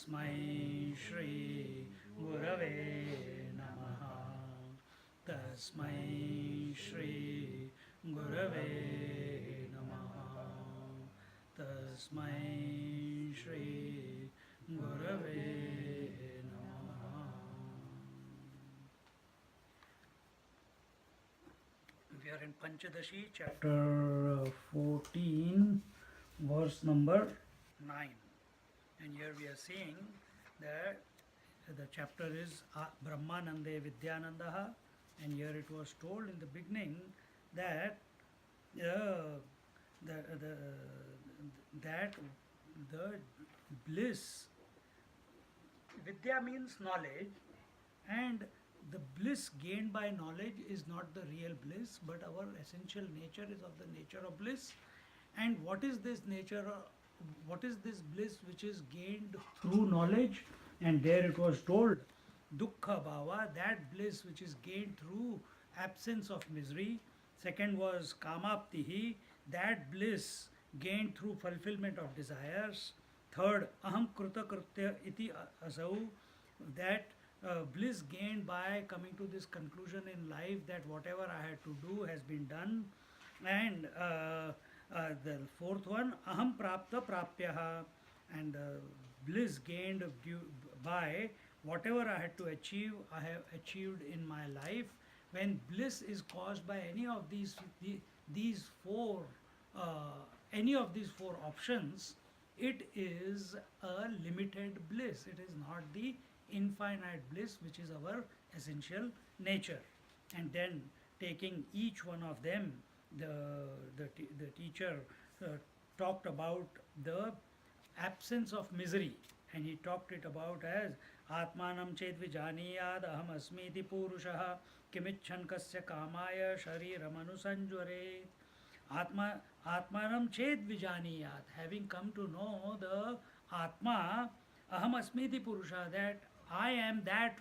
Tasmai Shri Gurave Namaha. Tasmai Shri Gurave Namaha. Tasmai Shri Gurave Namaha. We are in Pancadasi chapter 14, verse number 9. And here we are seeing that the chapter is Brahmanande Vidyanandaha, and here it was told in the beginning that that the bliss, Vidya means knowledge, and the bliss gained by knowledge is not the real bliss, but our essential nature is of the nature of bliss. And what is this nature? What is this bliss which is gained through knowledge? And there it was told, dukkha bhava, that bliss which is gained through absence of misery. Second was kamaptihi, that bliss gained through fulfillment of desires. Third, aham kruta kritya iti asau, that bliss gained by coming to this conclusion in life that whatever I had to do has been done. And the fourth one, aham prapta prapyaha, and bliss gained by whatever I had to achieve, I have achieved in my life. When bliss is caused by any of these four, any of these four options, it is a limited bliss. It is not the infinite bliss which is our essential nature. And then taking each one of them, the teacher talked about the absence of misery, and he talked it about as atmanam ched vijaniyad aham asmiti purushah kimichan kasya kamaya shariram anusanjvaret. Atmanam ched vijaniyad, having come to know the Atma, aham asmiti purusha, that I am that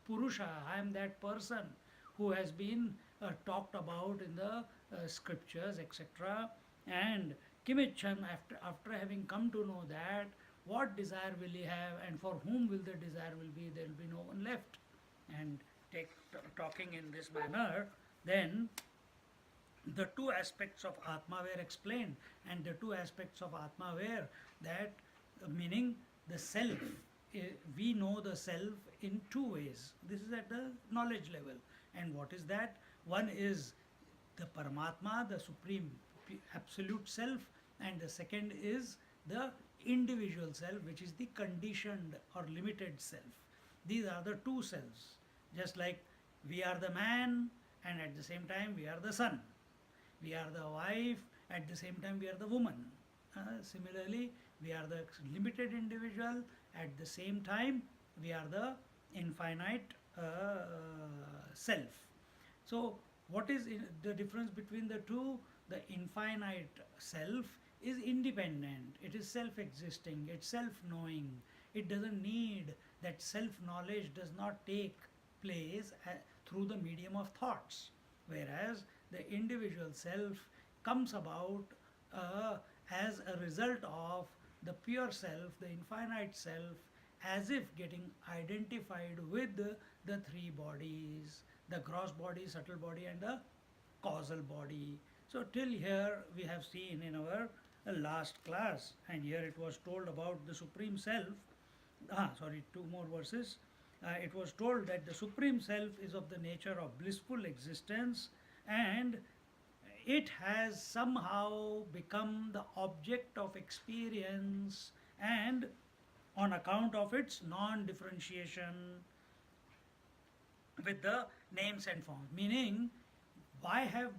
Purusha, I am that person who has been talked about in the scriptures, etc. And Kimichan, after having come to know that, what desire will he have, and for whom will the desire will be? There will be no one left. And talking in this manner, then the two aspects of Atma were explained, and the two aspects of Atma were that, meaning the self. We know the self in two ways. This is at the knowledge level. And what is that? One is the Paramatma, the supreme absolute self, and the second is the individual self, which is the conditioned or limited self. These are the two selves. Just like we are the man, and at the same time we are the son. We are the wife, at the same time we are the woman. Similarly, we are the limited individual, at the same time we are the infinite self. So what is the difference between the two? The infinite self is independent, it is self-existing, it's self-knowing. It doesn't need, that self-knowledge does not take place through the medium of thoughts. Whereas the individual self comes about as a result of the pure self, the infinite self, as if getting identified with the three bodies, the gross body, subtle body, and the causal body. So till here we have seen in our last class, and here it was told about the Supreme Self. Two more verses. It was told that the Supreme Self is of the nature of blissful existence, and it has somehow become the object of experience, and on account of its non-differentiation with the names and forms. Meaning, why are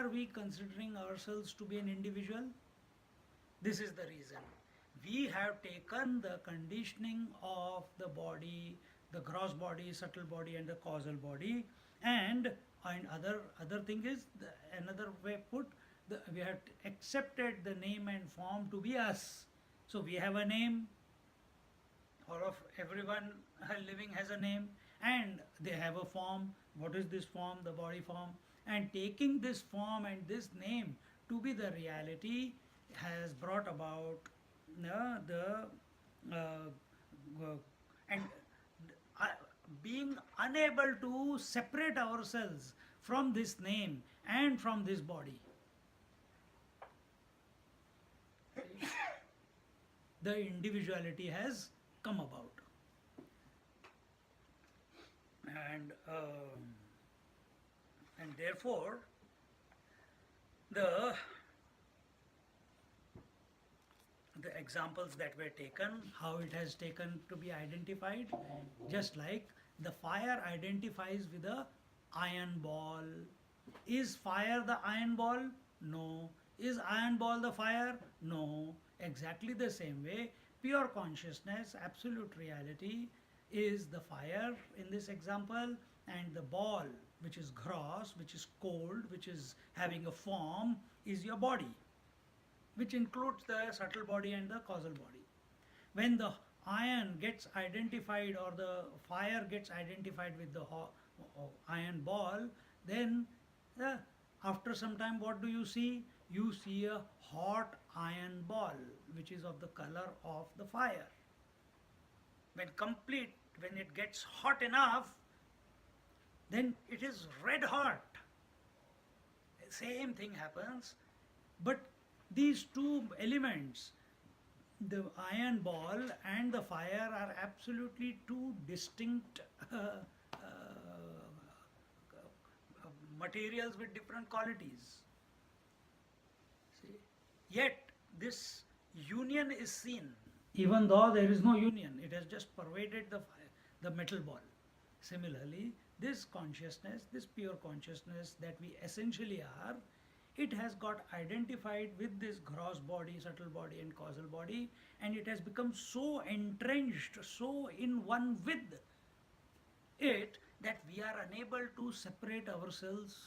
we considering ourselves to be an individual? This is the reason. We have taken the conditioning of the body, the gross body, subtle body, and the causal body, and other thing is another way put, we have accepted the name and form to be us. So we have a name. Everyone living has a name, and they have a form. What is this form? The body form. And taking this form and this name to be the reality has brought about the uh, go- and uh, being unable to separate ourselves from this name and from this body. The individuality has come about. And therefore, the the examples that were taken, how it has taken to be identified, just like the fire identifies with a iron ball. Is fire the iron ball? No. Is iron ball the fire? No. Exactly the same way, pure consciousness, absolute reality, is the fire in this example, and the ball, which is gross, which is cold, which is having a form, is your body, which includes the subtle body and the causal body. When the iron gets identified or the fire gets identified with the iron ball, then uh, after some time, what do you see? You see a hot iron ball, which is of the color of the fire. When it gets hot enough, then it is red hot. Same thing happens, but these two elements, the iron ball and the fire, are absolutely two distinct materials with different qualities. See? Yet this union is seen, even though there is no union, it has just pervaded the metal ball. Similarly, this consciousness, this pure consciousness that we essentially are, it has got identified with this gross body, subtle body, and causal body, and it has become so entrenched, so in one with it, that we are unable to separate ourselves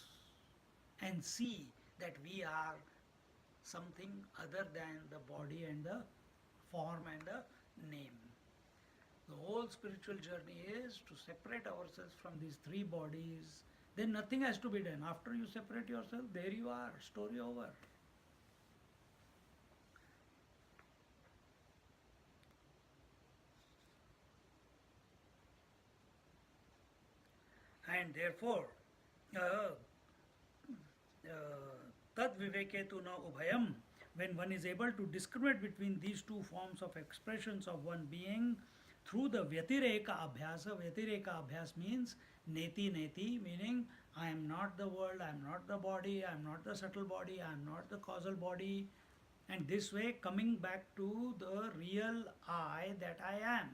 and see that we are something other than the body and the form and the name. The whole spiritual journey is to separate ourselves from these three bodies. Then nothing has to be done. After you separate yourself, there you are, story over. And therefore, uh, tad viveke tu na ubhayam, when one is able to discriminate between these two forms of expressions of one being through the Vyatireka Abhyasa. Vyatireka Abhyas means neti neti, meaning I am not the world, I am not the body, I am not the subtle body, I am not the causal body. And this way, coming back to the real I that I am.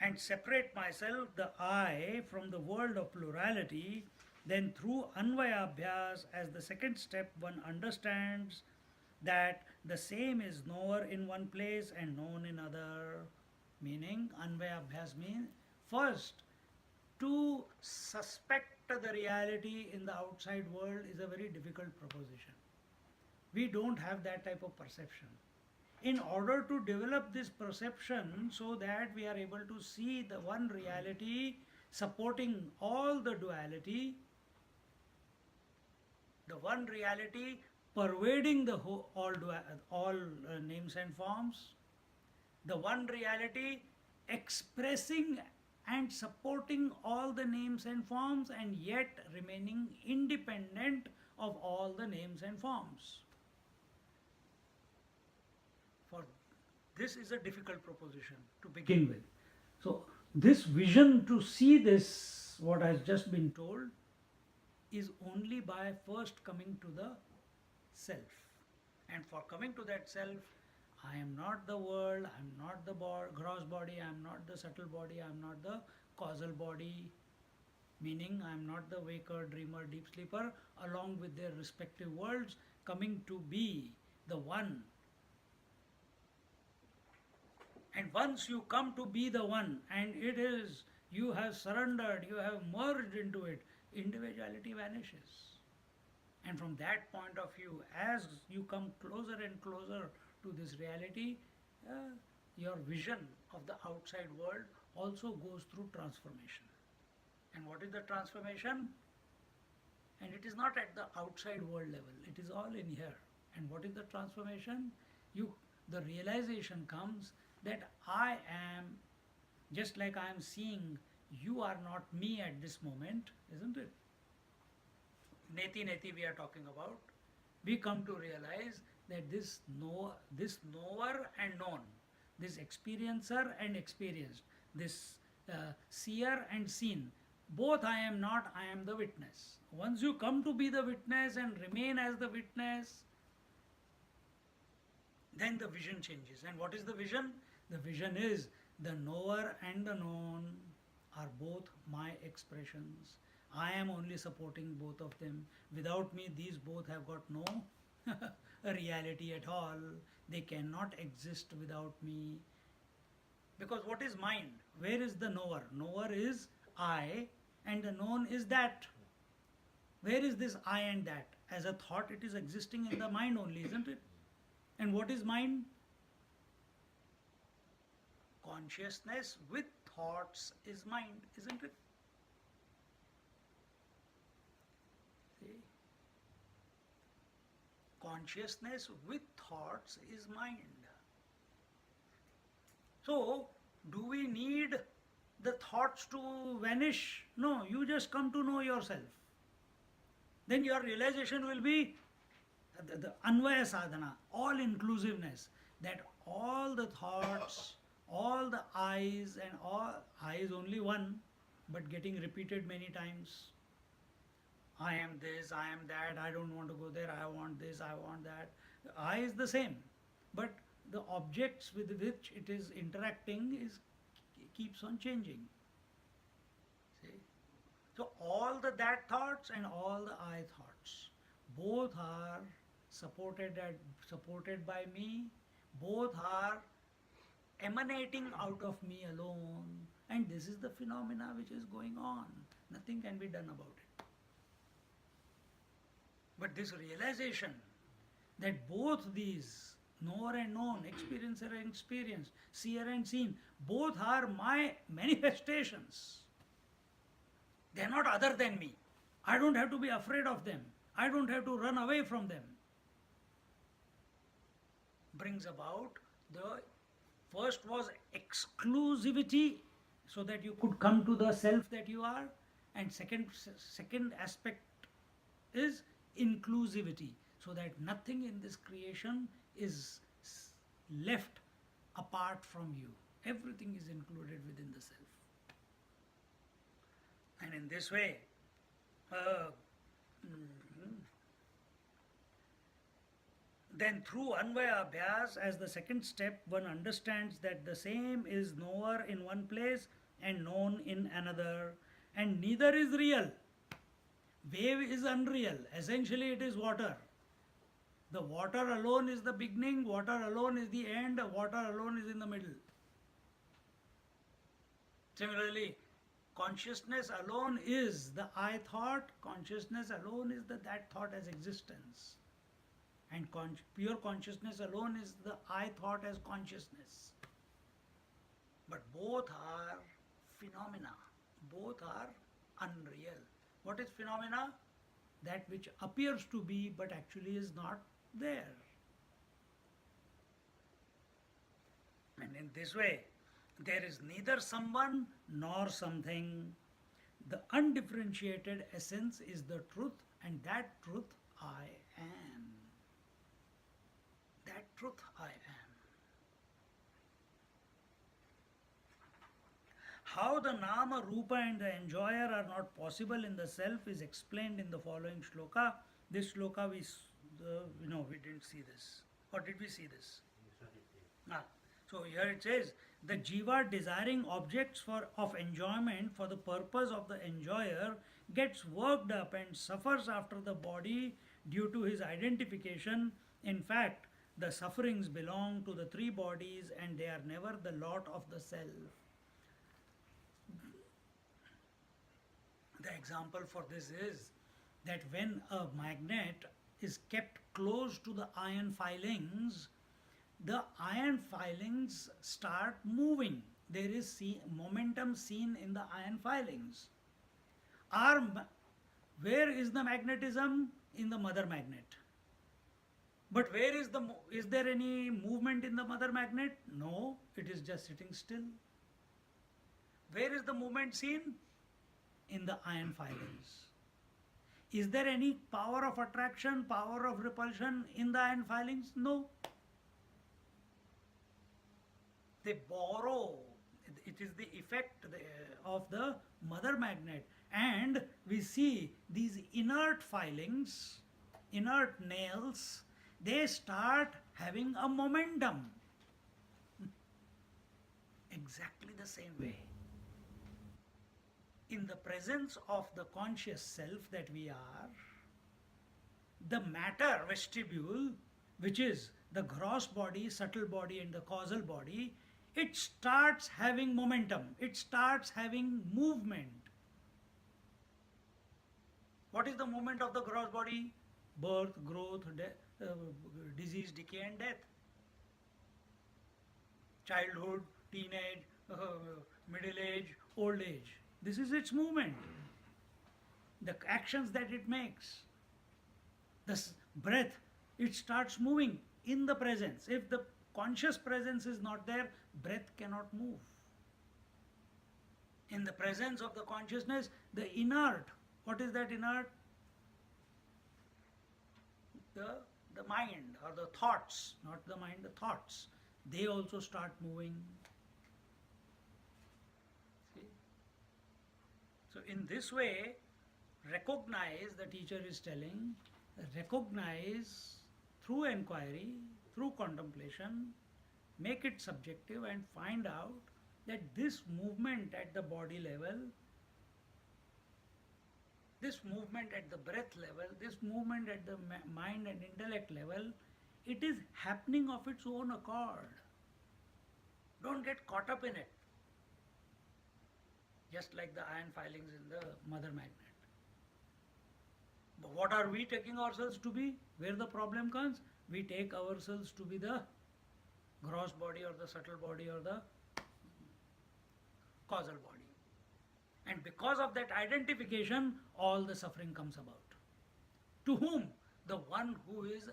And separate myself, the I, from the world of plurality, then through Anvayabhyas, as the second step, one understands that the same is knower in one place and known in other. Meaning, Anvayabhyas means first, to suspect the reality in the outside world is a very difficult proposition. We don't have that type of perception. In order to develop this perception so that we are able to see the one reality supporting all the duality, the one reality pervading the all names and forms, the one reality expressing and supporting all the names and forms and yet remaining independent of all the names and forms. For this is a difficult proposition to begin with. So, this vision to see this, what has just been told, is only by first coming to the self. And for coming to that self, I am not the world, I am not the gross body, I am not the subtle body, I am not the causal body, meaning I am not the waker, dreamer, deep sleeper, along with their respective worlds, coming to be the one. And once you come to be the one, and it is, you have surrendered, you have merged into it, individuality vanishes. And from that point of view, as you come closer and closer to this reality, your vision of the outside world also goes through transformation. And what is the transformation? And it is not at the outside world level, it is all in here. And what is the transformation? The realization comes that I am, just like I am seeing, you are not me at this moment, isn't it? Neti neti we are talking about. We come to realize that this knower and known, this experiencer and experienced, this seer and seen, both I am not, I am the witness. Once you come to be the witness and remain as the witness, then the vision changes. And what is the vision? The vision is the knower and the known are both my expressions. I am only supporting both of them. Without me, these both have got no reality at all. They cannot exist without me. Because what is mind? Where is the knower? Knower is I, and the known is that. Where is this I and that? As a thought, it is existing in the mind only, isn't it? And what is mind? Consciousness with thoughts is mind, isn't it? See? Consciousness with thoughts is mind. So, do we need the thoughts to vanish? No, you just come to know yourself. Then your realization will be the Anvaya Sadhana, all inclusiveness, that all the thoughts, all the I's, and all I is only one, but getting repeated many times. I am this, I am that, I don't want to go there, I want this, I want that. The I is the same, but the objects with which it is interacting keeps on changing. See? So all the that thoughts and all the I thoughts, both are supported by me, both are emanating out of me alone, and this is the phenomena which is going on. Nothing can be done about it. But this realization that both these, knower and known, experiencer and experienced, seer and seen, both are my manifestations. They are not other than me. I don't have to be afraid of them. I don't have to run away from them. Brings about the first was exclusivity, so that you could come to the self that you are, and second aspect is inclusivity, so that nothing in this creation is left apart from you. Everything is included within the self. And in this way, then through Anvaya Abhyas, as the second step, one understands that the same is knower in one place and known in another, and neither is real. Wave is unreal. Essentially, it is water. The water alone is the beginning, water alone is the end, water alone is in the middle. Similarly, consciousness alone is the I thought, consciousness alone is the that thought as existence. And pure consciousness alone is the I thought as consciousness. But both are phenomena, both are unreal. What is phenomena? That which appears to be but actually is not there. And in this way, there is neither someone nor something. The undifferentiated essence is the truth, and that truth I am. That truth I am. How the Nama, Rupa and the enjoyer are not possible in the self is explained in the following shloka. This shloka we didn't see this. Or did we see this? So here it says, the jiva desiring objects of enjoyment for the purpose of the enjoyer gets worked up and suffers after the body due to his identification. In fact, the sufferings belong to the three bodies and they are never the lot of the self. The example for this is that when a magnet is kept close to the iron filings, the iron filings start moving. There is momentum seen in the iron filings. Where is the magnetism? In the mother magnet. But where is is there any movement in the mother magnet? No, it is just sitting still. Where is the movement seen? In the iron filings. Is there any power of attraction, power of repulsion in the iron filings? No. They borrow. It is the effect of the mother magnet. And we see these inert filings, inert nails, they start having a momentum. Exactly the same way. In the presence of the conscious self that we are, the matter vestibule, which is the gross body, subtle body, and the causal body, it starts having momentum, it starts having movement. What is the movement of the gross body? Birth, growth, disease, decay, and death. Childhood, teenage, middle age, old age. This is its movement. The actions that it makes. The breath, it starts moving in the presence. If the conscious presence is not there, breath cannot move. In the presence of the consciousness, the inert, what is that inert? The mind or the thoughts, not the mind, the thoughts. They also start moving. See? So in this way, recognize, the teacher is telling, recognize through inquiry, through contemplation, make it subjective and find out that this movement at the body level, this movement at the breath level, this movement at the mind and intellect level, it is happening of its own accord. Don't get caught up in it. Just like the iron filings in the mother magnet. But what are we taking ourselves to be? Where the problem comes, we take ourselves to be the gross body or the subtle body or the causal body. And because of that identification, all the suffering comes about. To whom? The one who is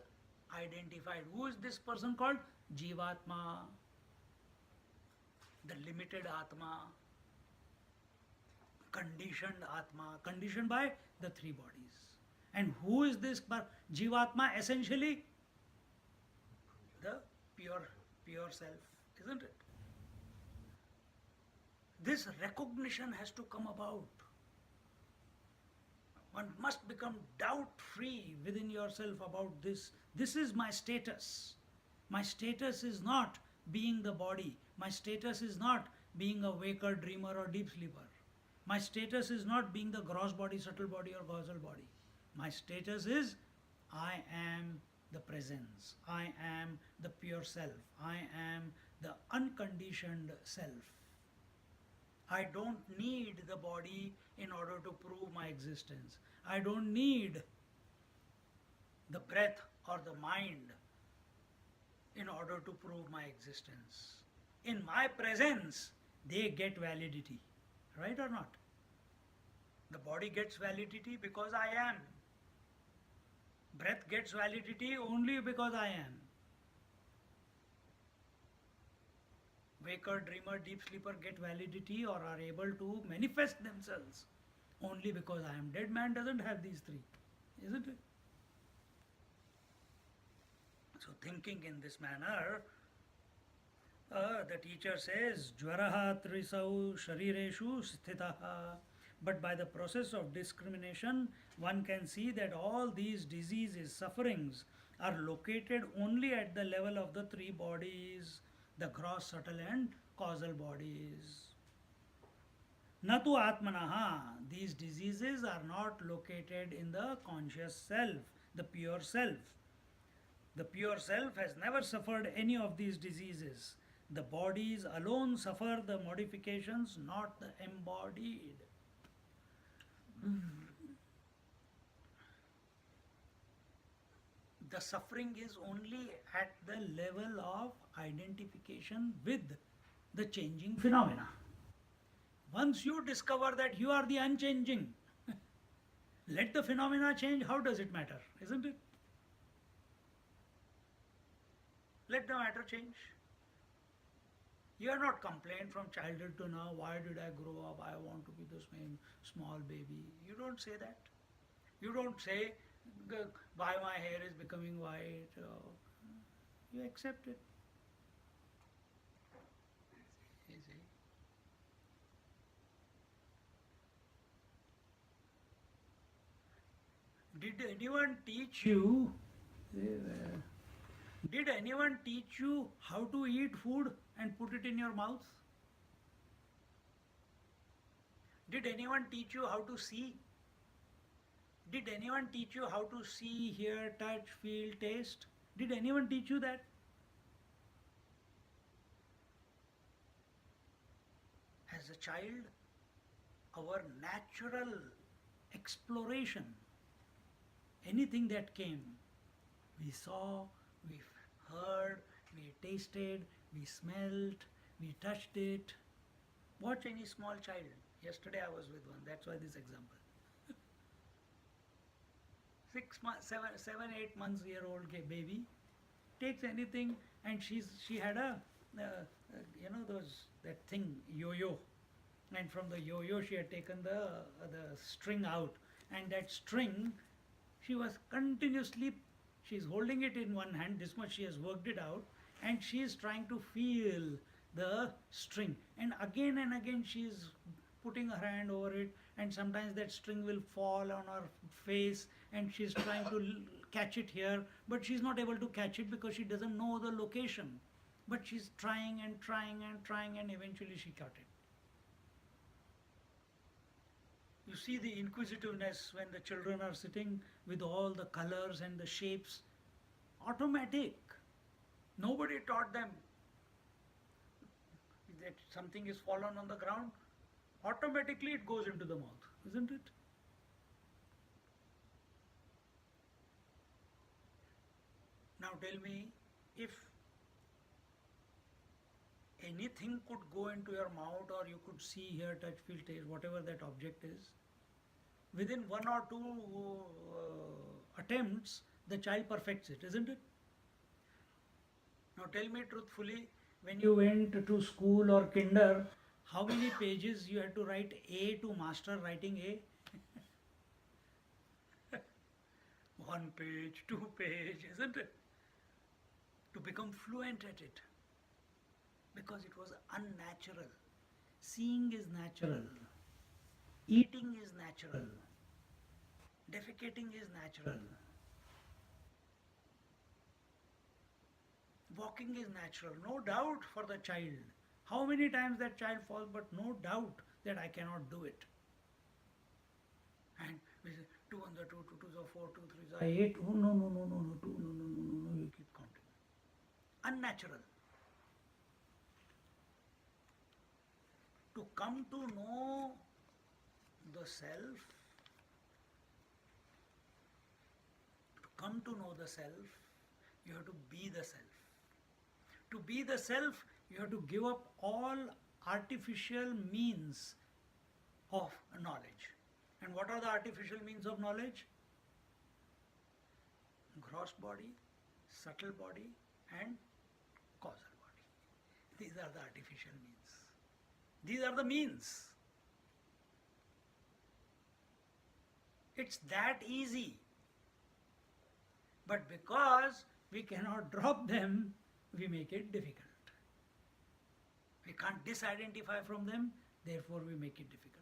identified. Who is this person called? Jivatma, the limited Atma, conditioned Atma, conditioned by the three bodies. And who is this Jivatma? Essentially, the pure self, isn't it? This recognition has to come about. One must become doubt-free within yourself about this. This is my status. My status is not being the body. My status is not being a waker, dreamer, or deep sleeper. My status is not being the gross body, subtle body, or causal body. My status is I am the presence. I am the pure self. I am the unconditioned self. I don't need the body in order to prove my existence. I don't need the breath or the mind in order to prove my existence. In my presence, they get validity. Right or not? The body gets validity because I am. Breath gets validity only because I am. Waker, dreamer, deep sleeper get validity or are able to manifest themselves only because I am. Dead man doesn't have these three, isn't it? So thinking in this manner, the teacher says, Jvaraha trisau sharireshu sthitaha. But by the process of discrimination, one can see that all these diseases, sufferings, are located only at the level of the three bodies, the gross, subtle, and causal bodies. Natu atmanaha. These diseases are not located in the conscious self, the pure self. The pure self has never suffered any of these diseases. The bodies alone suffer the modifications, not the embodied. The suffering is only at the level of identification with the changing phenomena. Once you discover that you are the unchanging, let the phenomena change, how does it matter, isn't it? Let the matter change. You are not complained from childhood to now, why did I grow up? I want to be the same small baby. You don't say that. You don't say, why my hair is becoming white. You accept it. You see? Did anyone teach you? Did anyone teach you how to eat food and put it in your mouth? Did anyone teach you how to see? Did anyone teach you how to see, hear, touch, feel, taste? Did anyone teach you that? As a child, our natural exploration, anything that came, we saw, we heard, we tasted, we smelled, we touched it. Watch any small child. Yesterday I was with one, that's why this example. 6 months, 7, 8 months year old baby takes anything, and she had a that thing yo-yo, and from the yo-yo she had taken the string out, and that string she was continuously, she's holding it in one hand, this much she has worked it out, and she is trying to feel the string, and again she is putting her hand over it, and sometimes that string will fall on her face, and she's trying to catch it here, but she's not able to catch it because she doesn't know the location, but she's trying and trying and trying, and eventually she caught it. You see the inquisitiveness when the children are sitting with all the colors and the shapes. Automatic. Nobody taught them that something is fallen on the ground. Automatically it goes into the mouth, isn't it? Now tell me, if anything could go into your mouth, or you could see, hear, touch, feel, taste, whatever that object is, within 1 or 2 attempts, the child perfects it, isn't it? Now tell me truthfully, when you went to school or kinder, how many pages you had to write A to master writing A? 1 page, 2 page, isn't it? To become fluent at it. Because it was unnatural. Seeing is natural. Eating is natural. Defecating is natural. Walking is natural. No doubt for the child. How many times that child falls, but no doubt that I cannot do it. And we say, 2 on the 2, 2 2s are 4, 2 3s are 8. Oh, no, 2, no, you keep counting. Unnatural. To come to know the self, you have to be the self. To be the self, you have to give up all artificial means of knowledge. And what are the artificial means of knowledge? Gross body, subtle body, and causal body. These are the artificial means. These are the means. It's that easy. But because we cannot drop them, we make it difficult. We can't disidentify from them, therefore we make it difficult.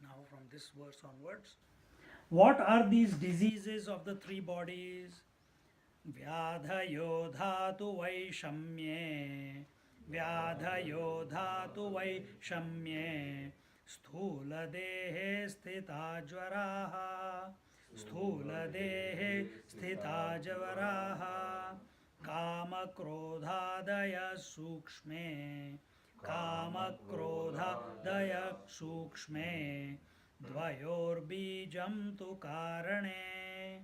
Now from this verse onwards, what are these diseases of the 3 bodies? Vyadhayo dhatu vaishamye, Vyadhayo dhatu vaishamye, Sthula dehe sthita jvaraha, Sthula dehe sthita jvaraha, Kama krodhadaya sukshme, Kama krodhadaya sukshme, Dvayorbijam tu karane,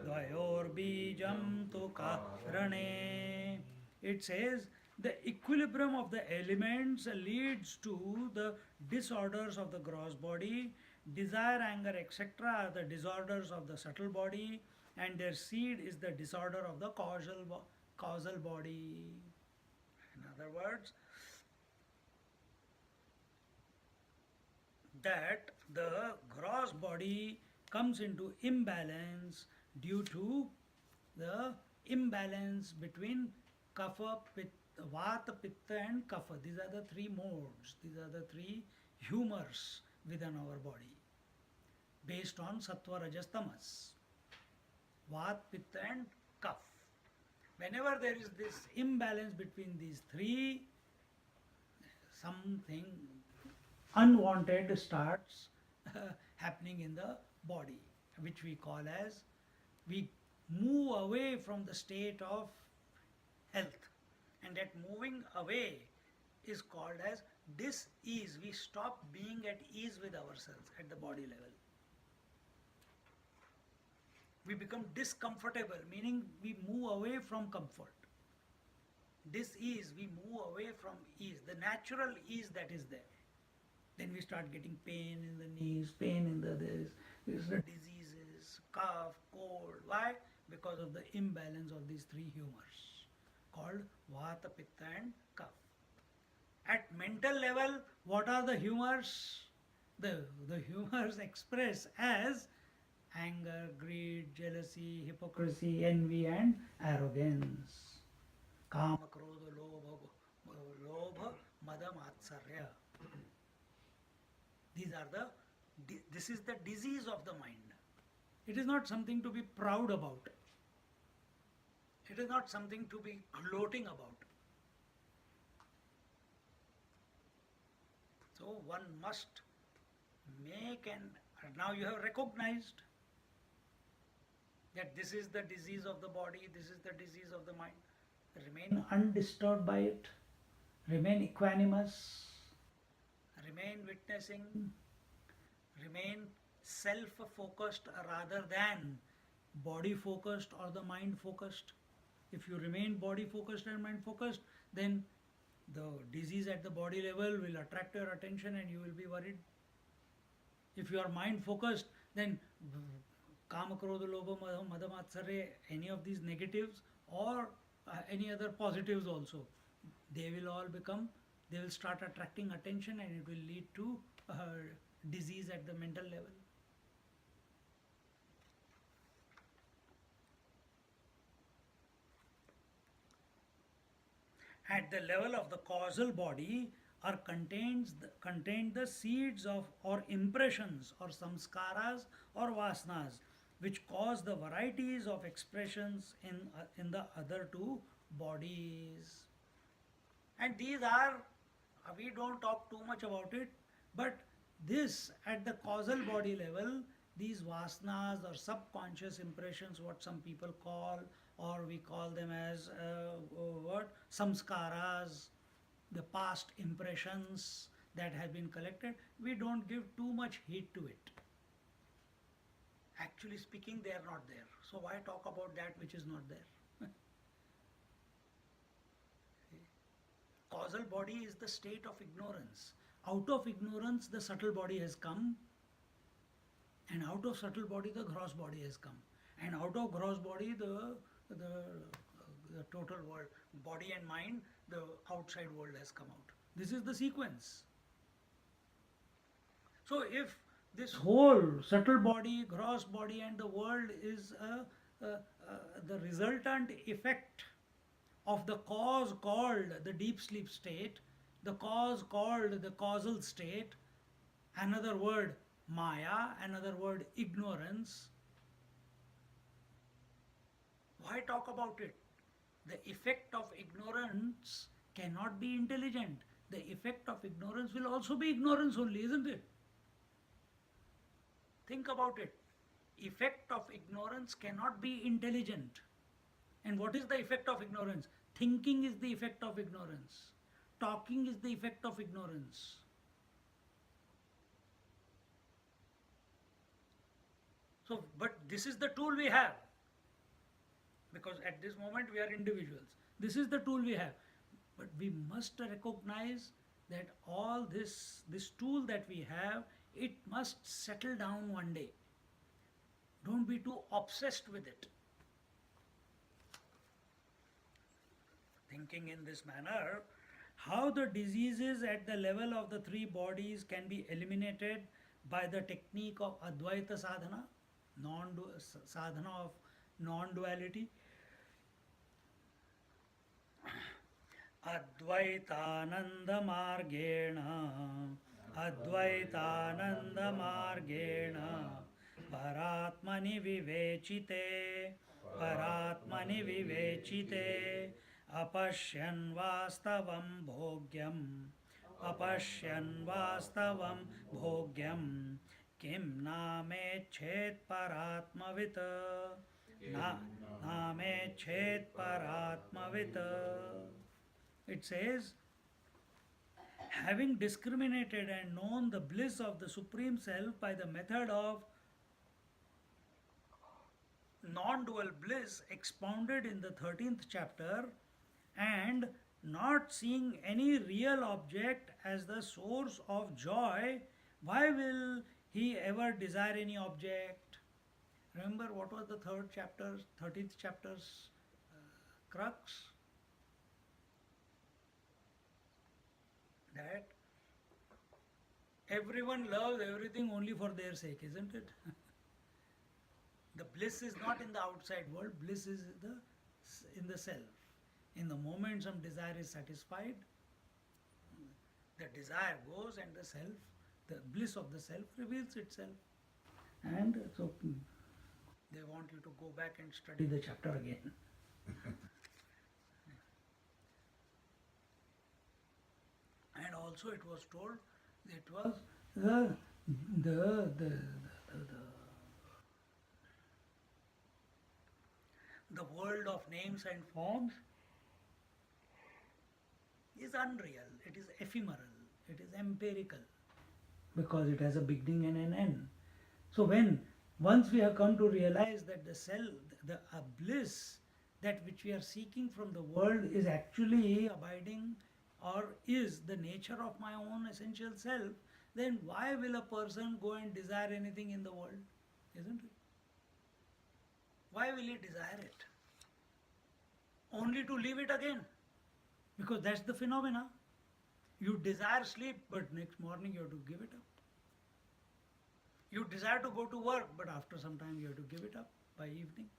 Dvayorbijam tu karane. It says the equilibrium of the elements leads to the disorders of the gross body. Desire, anger, etc. are the disorders of the subtle body. and their seed is the disorder of the causal body. In other words, that the gross body comes into imbalance due to the imbalance between kapha, vata, pitta and kapha. These are the three modes, these are the three humors within our body based on sattva, rajas, tamas. Vat, pitta and kapha. Whenever there is this imbalance between these three, something unwanted starts happening in the body, which we call as, we move away from the state of health, and that moving away is called as dis-ease. We stop being at ease with ourselves at the body level. We become discomfortable, meaning we move away from comfort. Dis-ease, we move away from ease, the natural ease that is there. Then we start getting pain in the knees, pain in the diseases, cough, cold. Why? Because of the imbalance of these three humors called vata, pitta and kapha. At mental level, what are the humors? The humors express as anger, greed, jealousy, hypocrisy, envy and arrogance. Kama, krodha, lobha, mada, matsarya. This is the disease of the mind. It is not something to be proud about. It is not something to be gloating about. So one must make now you have recognized that this is the disease of the body, this is the disease of the mind. Remain undisturbed by it, remain equanimous, remain witnessing, remain self-focused rather than body-focused or the mind-focused. If you remain body-focused and mind-focused, then the disease at the body level will attract your attention and you will be worried. If you are mind-focused, then kama, krodha, lobha, mada, matsarya, any of these negatives or any other positives also, they will start attracting attention and it will lead to disease at the mental level. At the level of the causal body are contained the seeds of or impressions or samskaras or vasanas, which cause the varieties of expressions in the other two bodies. And these are, we don't talk too much about it, but this at the causal body level, these vasanas or subconscious impressions, what some people call, or we call them as what? Samskaras, the past impressions that have been collected, we don't give too much heed to it. Actually speaking, they are not there. So why talk about that which is not there? Causal body is the state of ignorance. Out of ignorance, the subtle body has come, and out of subtle body, the gross body has come, and out of gross body, the total world, body and mind, the outside world has come out. This is the sequence. So if this whole subtle body, gross body and the world is the resultant effect of the cause called the deep sleep state, the cause called the causal state, another word maya, another word ignorance. Why talk about it? The effect of ignorance cannot be intelligent. The effect of ignorance will also be ignorance only, isn't it? Think about it. Effect of ignorance cannot be intelligent. And what is the effect of ignorance? Thinking is the effect of ignorance. Talking is the effect of ignorance. So, but this is the tool we have. Because at this moment we are individuals. This is the tool we have. But we must recognize that all this tool that we have, it must settle down one day. Don't be too obsessed with it. Thinking in this manner, how the diseases at the level of the three bodies can be eliminated by the technique of Advaita sadhana, sadhana of non-duality. Advaitananda margena, Advaitananda margena, Paratmani vivechite, Paratmani vivechite, Apashyan vastavam bhogyam, Apashyan vastavam bhogyam, Kim name chet paratmavit, name chet paratmavit. It says, having discriminated and known the bliss of the Supreme Self by the method of non-dual bliss expounded in the 13th chapter, and not seeing any real object as the source of joy, why will he ever desire any object? Remember what was the 13th chapter's crux? That everyone loves everything only for their sake, isn't it? The bliss is not in the outside world, bliss is in the self. In the moment some desire is satisfied, the desire goes and the self, the bliss of the self reveals itself. And so they want you to go back and study the chapter again. And also it was told, it was the world of names and forms is unreal, it is ephemeral, it is empirical, because it has a beginning and an end. So once we have come to realize that the self, the bliss, that which we are seeking from the world is actually abiding or is the nature of my own essential self, then why will a person go and desire anything in the world? Isn't it? Why will he desire it? Only to leave it again. Because that's the phenomena. You desire sleep, but next morning you have to give it up. You desire to go to work, but after some time you have to give it up by evening.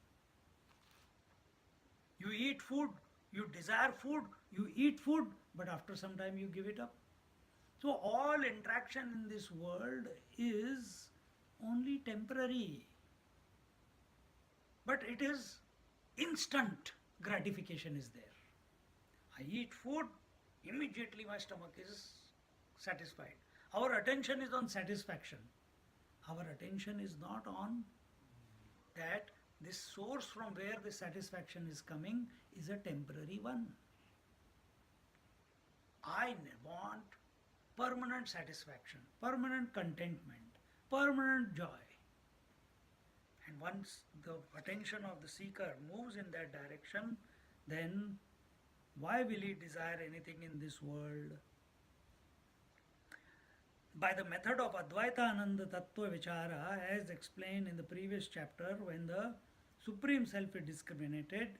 You eat food, you desire food, you eat food, but after some time you give it up. So all interaction in this world is only temporary. But it is instant gratification is there. I eat food, immediately my stomach is satisfied. Our attention is on satisfaction. Our attention is not on that this source from where the satisfaction is coming is a temporary one. I want permanent satisfaction, permanent contentment, permanent joy. And once the attention of the seeker moves in that direction, then why will he desire anything in this world? By the method of Advaita Ananda Tattva Vichara, as explained in the previous chapter, when the Supreme Self is discriminated,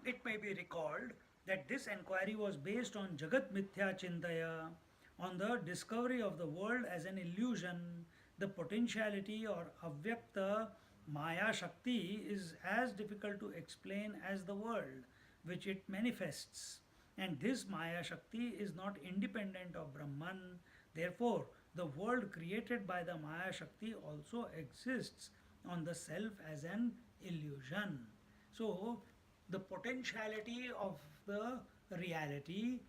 it may be recalled that this enquiry was based on Jagat Mithya Chintaya, on the discovery of the world as an illusion. The potentiality or avyakta Maya Shakti is as difficult to explain as the world which it manifests. And this Maya Shakti is not independent of Brahman. Therefore, the world created by the Maya Shakti also exists on the self as an illusion. So, the potentiality of the reality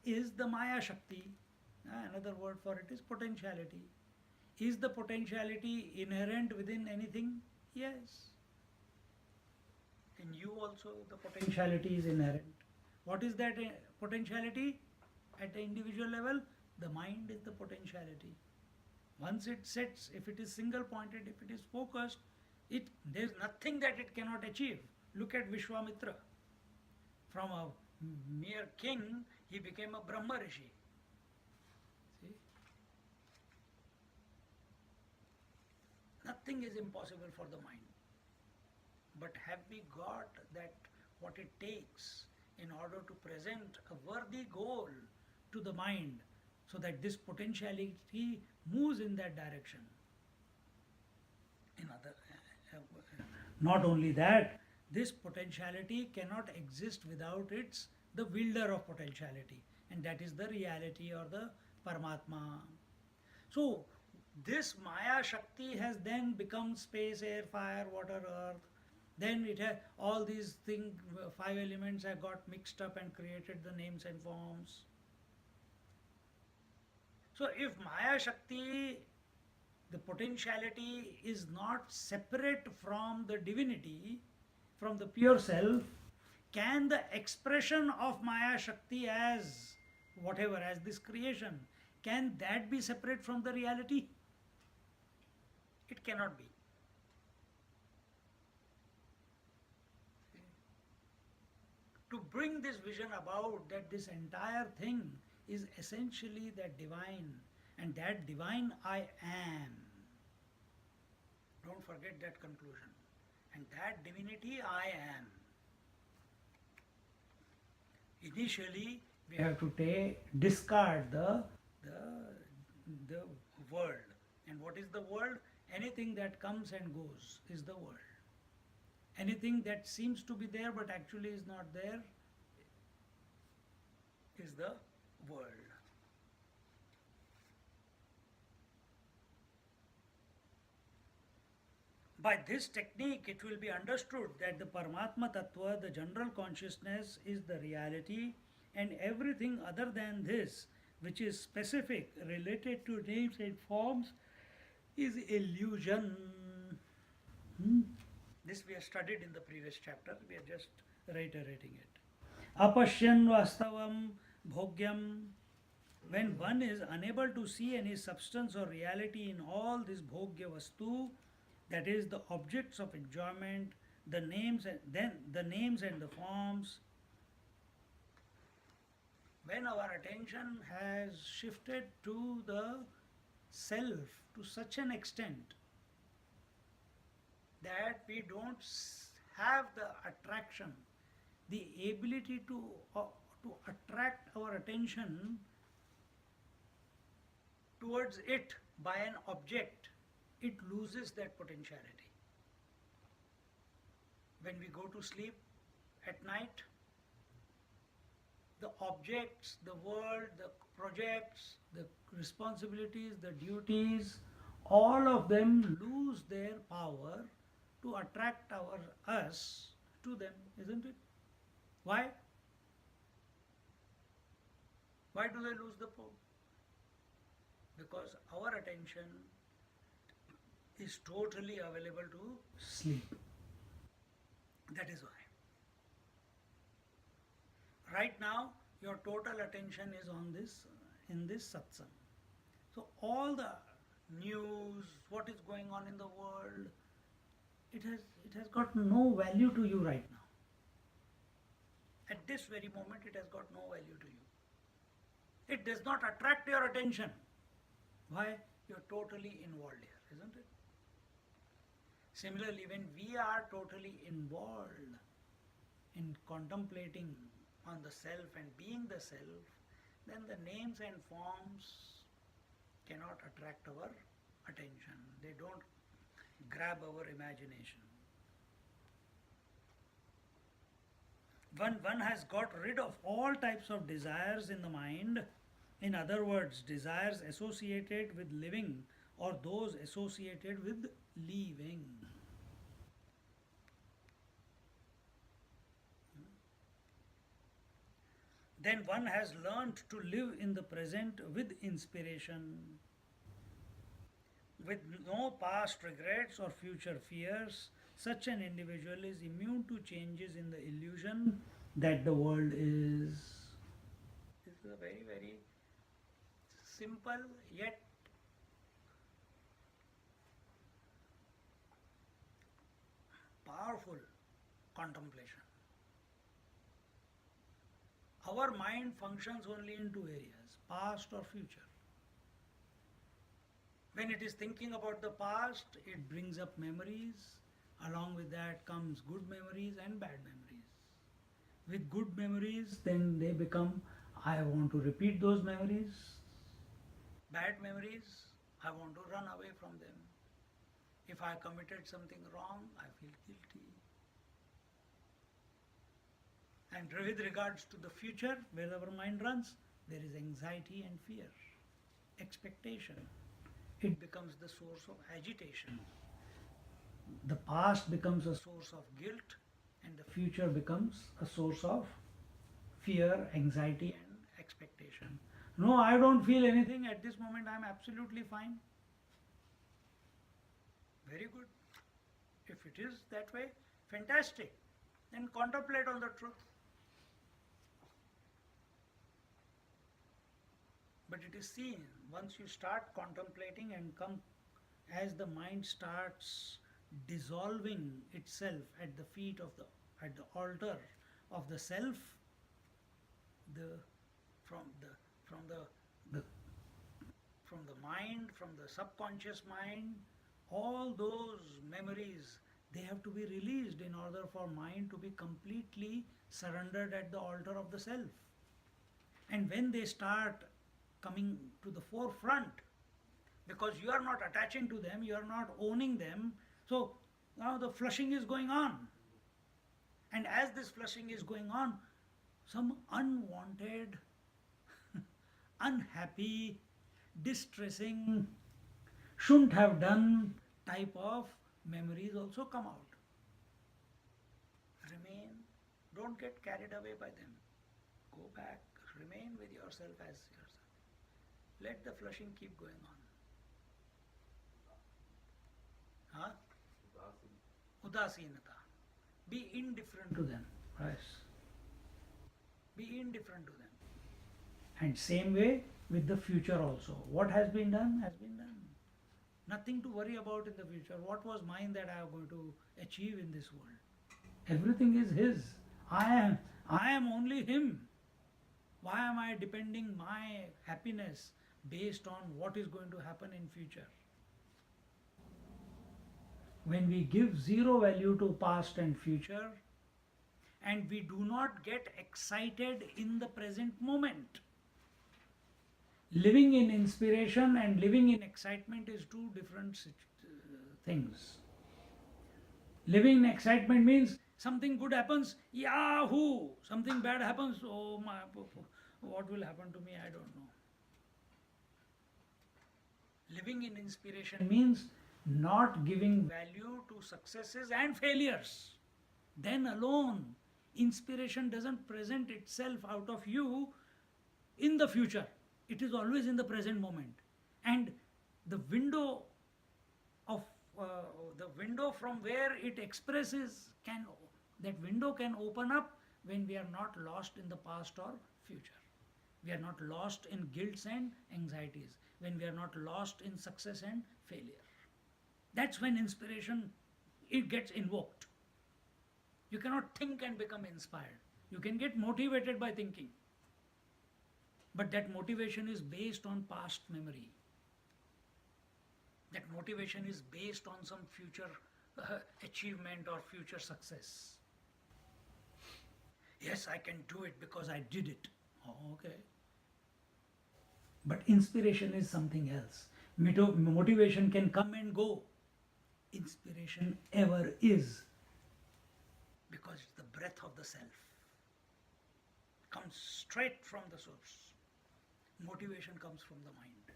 is the Maya Shakti. Another word for it is potentiality. Is the potentiality inherent within anything? Yes. In you also the potentiality is inherent. What is that potentiality? At the individual level, the mind is the potentiality. Once it sets, if it is single pointed, if it is focused, there is nothing that it cannot achieve. Look at Vishwamitra. From a mere king, he became a Brahma Rishi. See? Nothing is impossible for the mind. But have we got that what it takes in order to present a worthy goal to the mind so that this potentiality moves in that direction? In other, not only that, this potentiality cannot exist without its the wielder of potentiality, and that is the reality or the Paramatma. So this Maya Shakti has then become space, air, fire, water, earth. Then it has all these things, five elements have got mixed up and created the names and forms. So if Maya Shakti, the potentiality, is not separate from the divinity, from the pure self, can the expression of Maya Shakti as whatever, as this creation, can that be separate from the reality? It cannot be. To bring this vision about that this entire thing is essentially that divine, and that divine I am. Don't forget that conclusion. And that divinity I am. Initially, we have to discard the world. And what is the world? Anything that comes and goes is the world. Anything that seems to be there but actually is not there is the world. By this technique, it will be understood that the Paramatma Tattva, the general consciousness, is the reality, and everything other than this, which is specific, related to names and forms, is illusion. This we have studied in the previous chapter, we are just reiterating it. Apashyan vastavam bhogyam. When one is unable to see any substance or reality in all this bhogya vastu, that is the objects of enjoyment, the names and the forms, when our attention has shifted to the self to such an extent that we don't have the attraction, the ability to attract our attention towards it by an object, it loses that potentiality. When we go to sleep at night, the objects, the world, the projects, the responsibilities, the duties, all of them lose their power to attract us to them, isn't it? Why? Why do they lose the power? Because our attention is totally available to sleep. That is why. Right now, your total attention is on this, in this satsang. So all the news, what is going on in the world, it has got no value to you right now. At this very moment, it has got no value to you. It does not attract your attention. Why? You're totally involved here, isn't it? Similarly, when we are totally involved in contemplating on the self and being the self, then the names and forms cannot attract our attention. They don't grab our imagination. One has got rid of all types of desires in the mind. In other words, desires associated with living or those associated with leaving. Then one has learnt to live in the present with inspiration, with no past regrets or future fears. Such an individual is immune to changes in the illusion that the world is. This is a very, very simple yet powerful contemplation. Our mind functions only in two areas, past or future. When it is thinking about the past, it brings up memories. Along with that comes good memories and bad memories. With good memories, then they become, I want to repeat those memories. Bad memories, I want to run away from them. If I committed something wrong, I feel guilty. And with regards to the future, where our mind runs, there is anxiety and fear, expectation. It becomes the source of agitation. The past becomes a source of guilt, and the future becomes a source of fear, anxiety, and expectation. No, I don't feel anything at this moment, I am absolutely fine. Very good. If it is that way, fantastic. Then contemplate on the truth. But it is seen, once you start contemplating and come, as the mind starts dissolving itself at the feet of at the altar of the self, from the mind, from the subconscious mind, all those memories, they have to be released in order for mind to be completely surrendered at the altar of the self. And when they start coming to the forefront, because you are not attaching to them, you are not owning them, so now the flushing is going on. And as this flushing is going on, some unwanted, unhappy, distressing, shouldn't have done type of memories also come out. Remain, don't get carried away by them. Go back, remain with yourself as yourself. Let the flushing keep going on. Huh? Udasinata. Be indifferent to them. Right? Be indifferent to them. And same way with the future also. What has been done has been done. Nothing to worry about in the future. What was mine that I am going to achieve in this world? Everything is His. I am only Him. Why am I depending my happiness based on what is going to happen in future? When we give zero value to past and future, and we do not get excited in the present moment. Living in inspiration and living in excitement is two different things. Living in excitement means something good happens, yahoo! Something bad happens, oh my, what will happen to me, I don't know. Living in inspiration means not giving value to successes and failures. Then alone, inspiration doesn't present itself out of you in the future. It is always in the present moment. And the window from where it expresses, that window can open up when we are not lost in the past or future. We are not lost in guilts and anxieties. When we are not lost in success and failure. That's when inspiration, it gets invoked. You cannot think and become inspired. You can get motivated by thinking. But that motivation is based on past memory. That motivation is based on some future achievement or future success. Yes, I can do it because I did it. Oh, okay. But inspiration is something else. Motivation can come and go. Inspiration ever is. Because it's the breath of the self. Comes straight from the source. Motivation comes from the mind.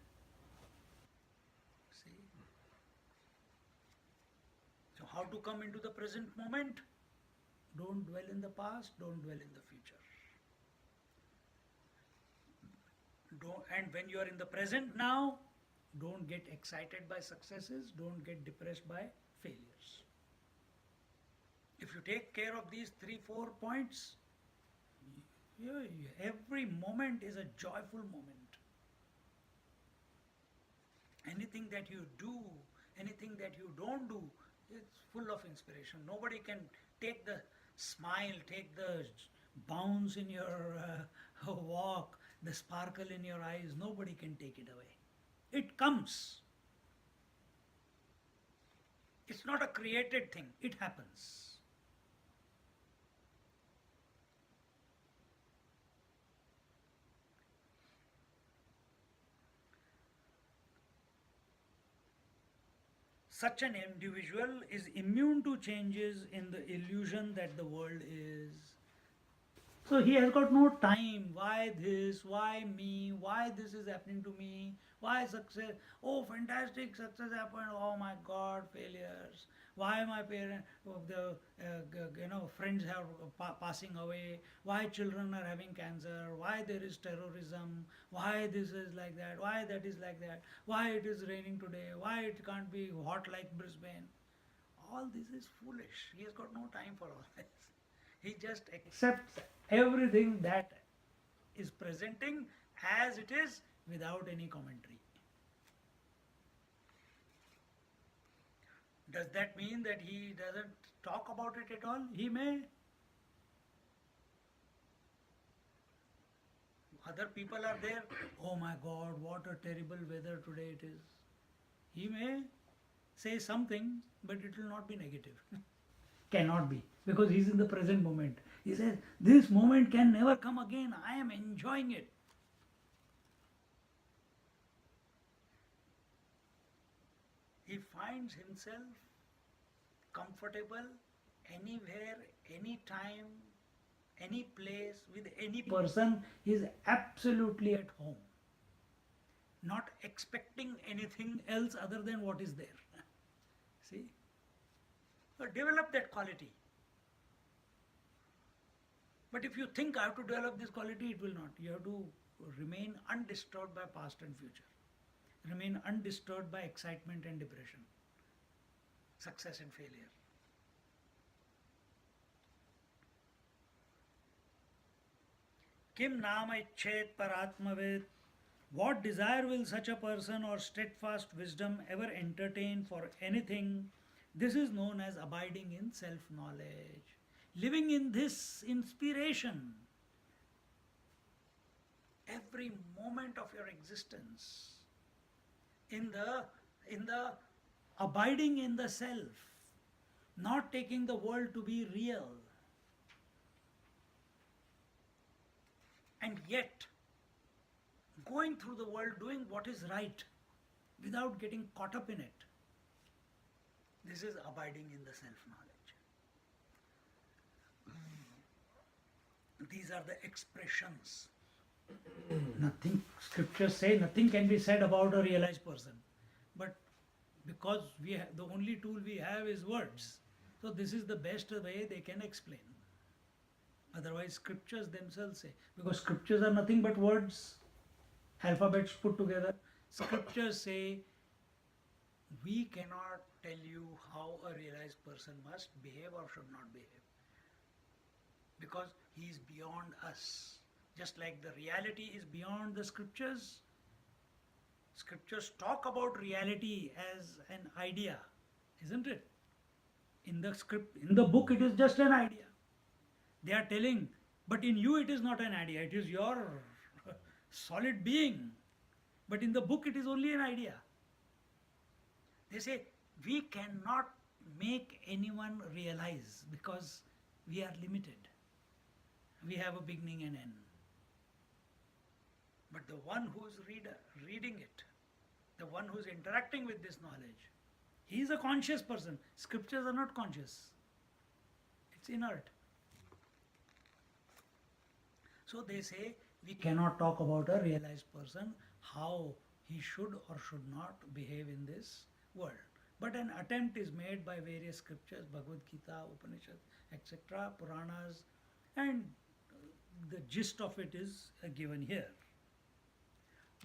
See? So how to come into the present moment? Don't dwell in the past, don't dwell in the future. And when you are in the present now, don't get excited by successes, don't get depressed by failures. If you take care of these 3-4 points, every moment is a joyful moment. Anything that you do, anything that you don't do, it's full of inspiration. Nobody can take the smile, take the bounce in your walk, the sparkle in your eyes. Nobody can take it away. It comes. It's not a created thing, it happens. Such an individual is immune to changes in the illusion that the world is. So he has got no time. Why this? Why me? Why this is happening to me? Why success? Oh, fantastic success happened. Oh my God, failures. Why my parents, friends are passing away. Why children are having cancer. Why there is terrorism. Why this is like that. Why that is like that. Why it is raining today. Why it can't be hot like Brisbane. All this is foolish. He has got no time for all this. He just accepts everything that is presenting as it is without any commentary. Does that mean that he doesn't talk about it at all? He may. Other people are there. Oh my God, what a terrible weather today it is. He may say something, but it will not be negative. Cannot be, because he's in the present moment. He says, this moment can never come again. I am enjoying it. He finds himself comfortable anywhere, anytime, any place, with any person. He is absolutely at home, not expecting anything else other than what is there. See? So develop that quality. But if you think I have to develop this quality, it will not. You have to remain undisturbed by past and future. Remain undisturbed by excitement and depression, success and failure. Kim nama icchet paratmavid. What desire will such a person or steadfast wisdom ever entertain for anything? This is known as abiding in self-knowledge. Living in this inspiration every moment of your existence, in the abiding in the self, not taking the world to be real, and yet going through the world doing what is right without getting caught up in it. This is abiding in the self-knowledge. These are the expressions. Nothing, scriptures say nothing can be said about a realized person. But because the only tool we have is words, so this is the best way they can explain. Otherwise, scriptures themselves say, because scriptures are nothing but words, alphabets put together. Scriptures say, we cannot tell you how a realized person must behave or should not behave, because he is beyond us. Just like the reality is beyond the scriptures, scriptures talk about reality as an idea, isn't it? In the book, it is just an idea. They are telling, but in you it is not an idea, it is your solid being. But in the book, it is only an idea. They say, we cannot make anyone realize because we are limited. We have a beginning and end. But the one who is reading it, the one who is interacting with this knowledge, he is a conscious person. Scriptures are not conscious. It's inert. So they say, we cannot talk about a realized person, how he should or should not behave in this world. But an attempt is made by various scriptures, Bhagavad Gita, Upanishad, etc., Puranas, and the gist of it is given here.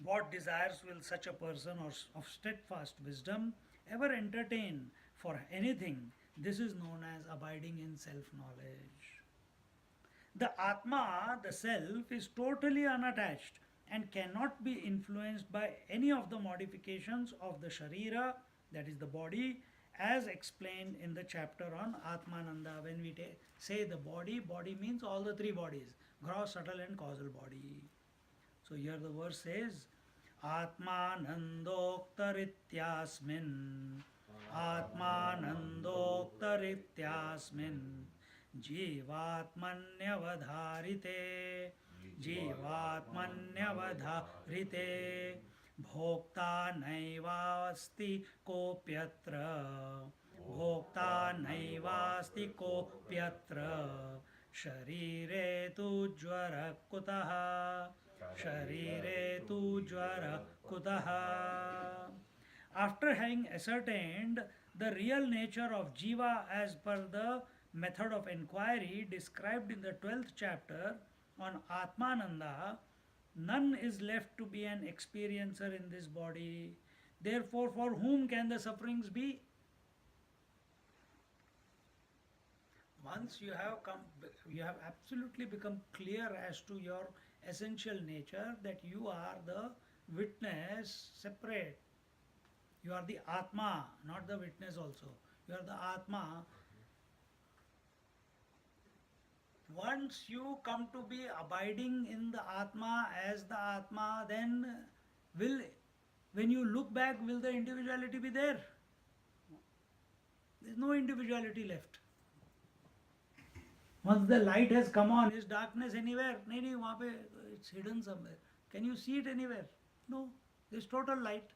What desires will such a person of steadfast wisdom ever entertain for anything? This is known as abiding in self-knowledge. The Atma, the self, is totally unattached and cannot be influenced by any of the modifications of the Sharira, that is the body, as explained in the chapter on Atmananda. When we say the body, body means all the three bodies, gross, subtle and causal body. So here the verse says, Atmanandoktorityasmin आत्मानन्दोक्तरीत्यास्मिन् जीवात्मन्यवधारिते जीवात्मन्यवधारिते भोक्ता नैवास्ति कोऽप्यत्र भोक्ता नैवास्ति कोऽप्यत्र शरीरे तु ज्वरः कुतः शरीरे तु ज्वरः कुतः. After having ascertained the real nature of Jiva as per the method of inquiry described in the 12th chapter on Atmananda, none is left to be an experiencer in this body. Therefore, for whom can the sufferings be? Once you have absolutely become clear as to your essential nature, that you are the witness separate. You are the Atma, not the witness also. You are the Atma. Once you come to be abiding in the Atma as the Atma, then when you look back, will the individuality be there? There is no individuality left. Once the light has come on, is darkness anywhere? नहीं, वहाँ पे it's hidden somewhere. Can you see it anywhere? No, there is total light.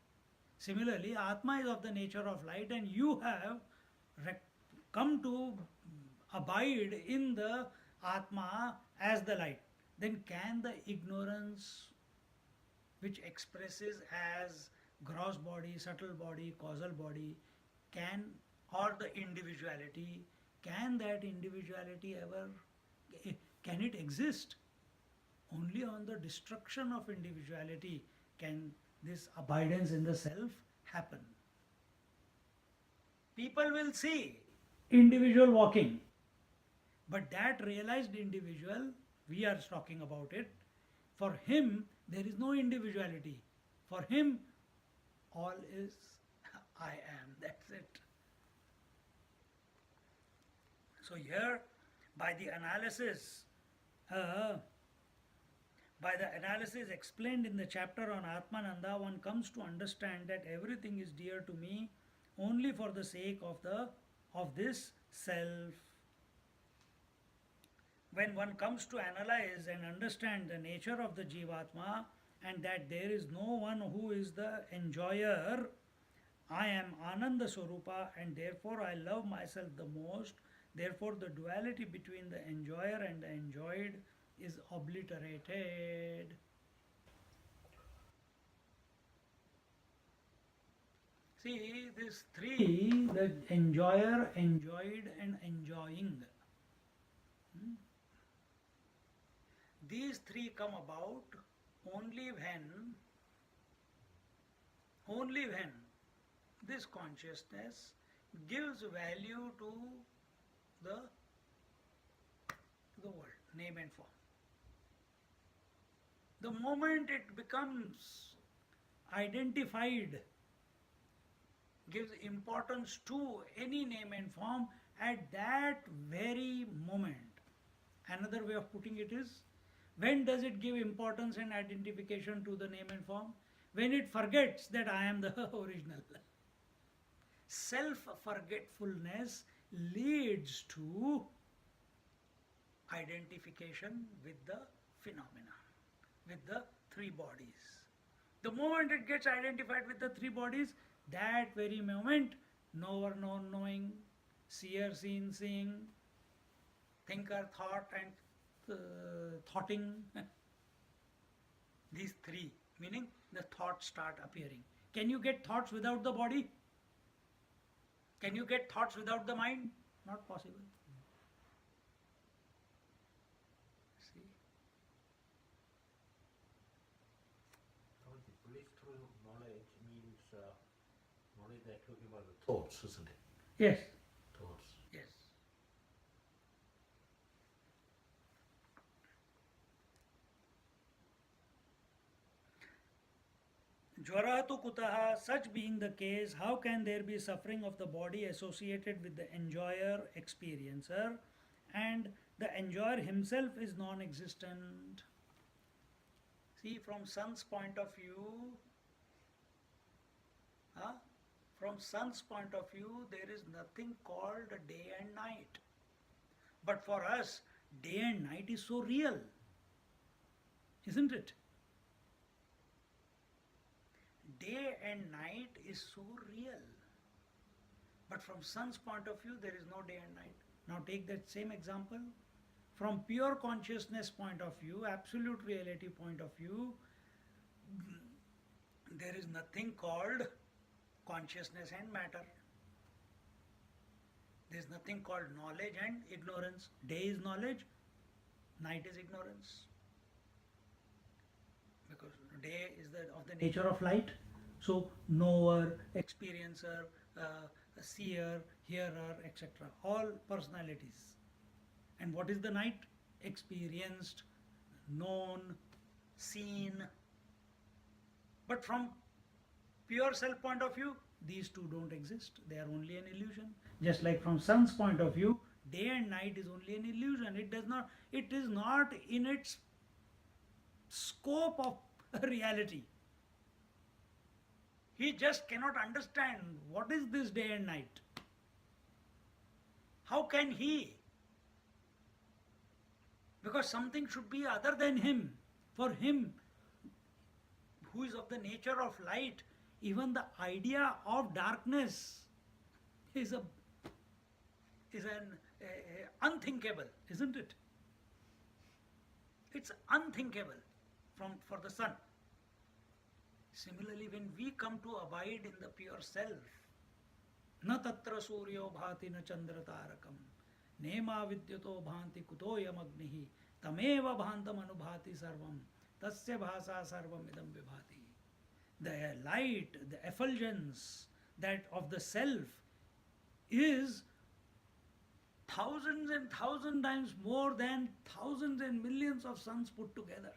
Similarly, Atma is of the nature of light, and you have come to abide in the Atma as the light. Then can the ignorance which expresses as gross body, subtle body, causal body, or the individuality, can that individuality ever, can it exist? Only on the destruction of individuality can this abidance in the self happen. People will see individual walking, but that realized individual, we are talking about it, for him there is no individuality. For him all is I am, that's it. So here by the analysis explained in the chapter on Atmananda, one comes to understand that everything is dear to me only for the sake of this self. When one comes to analyze and understand the nature of the Jivatma and that there is no one who is the enjoyer, I am Ananda Swarupa and therefore I love myself the most. Therefore the duality between the enjoyer and the enjoyed is obliterated. See, these three, the enjoyer, enjoyed and enjoying, these three come about only when this consciousness gives value to the world, name and form. The moment it becomes identified, gives importance to any name and form, at that very moment. Another way of putting it is, when does it give importance and identification to the name and form? When it forgets that I am the original. Self-forgetfulness leads to identification with the phenomena, with the three bodies. The moment it gets identified with the three bodies, that very moment, knower known knowing, seer seen seeing, thinker thought and thoughting, these three, meaning the thoughts start appearing. Can you get thoughts without the body? Can you get thoughts without the mind? Not possible. See? The blissful knowledge means knowledge that you're talking about the thoughts, isn't it? Yes. Thoughts. Yes. Jvara tu kutaha, such being the case, how can there be suffering of the body associated with the enjoyer, experiencer, and the enjoyer himself is non-existent? See, from sun's point of view, From sun's point of view, there is nothing called a day and night. But for us, day and night is so real, isn't it? Day and night is so real. But from sun's point of view, there is no day and night. Now take that same example. From pure consciousness point of view, absolute reality point of view, there is nothing called consciousness and matter. There is nothing called knowledge and ignorance. Day is knowledge, night is ignorance. Because day is of the nature of light. So knower, experiencer, seer, hearer, etc. All personalities. And what is the night? Experienced, known, seen. But from pure self point of view, these two don't exist. They are only an illusion. Just like from sun's point of view, day and night is only an illusion. It is not in its scope of reality. He just cannot understand what is this day and night. How can he? Because something should be other than him. For him, who is of the nature of light, even the idea of darkness is an unthinkable, isn't it? It's unthinkable for the sun. Similarly, when we come to abide in the pure self, na tatra suryo bhati na chandra tarakam, nema vidyato bhanti kutoyam agnihi, tameva bhantam anubhati sarvam, tasya bhasa sarvam idam vibhati. The light, the effulgence that of the self is thousands and thousand times more than thousands and millions of suns put together.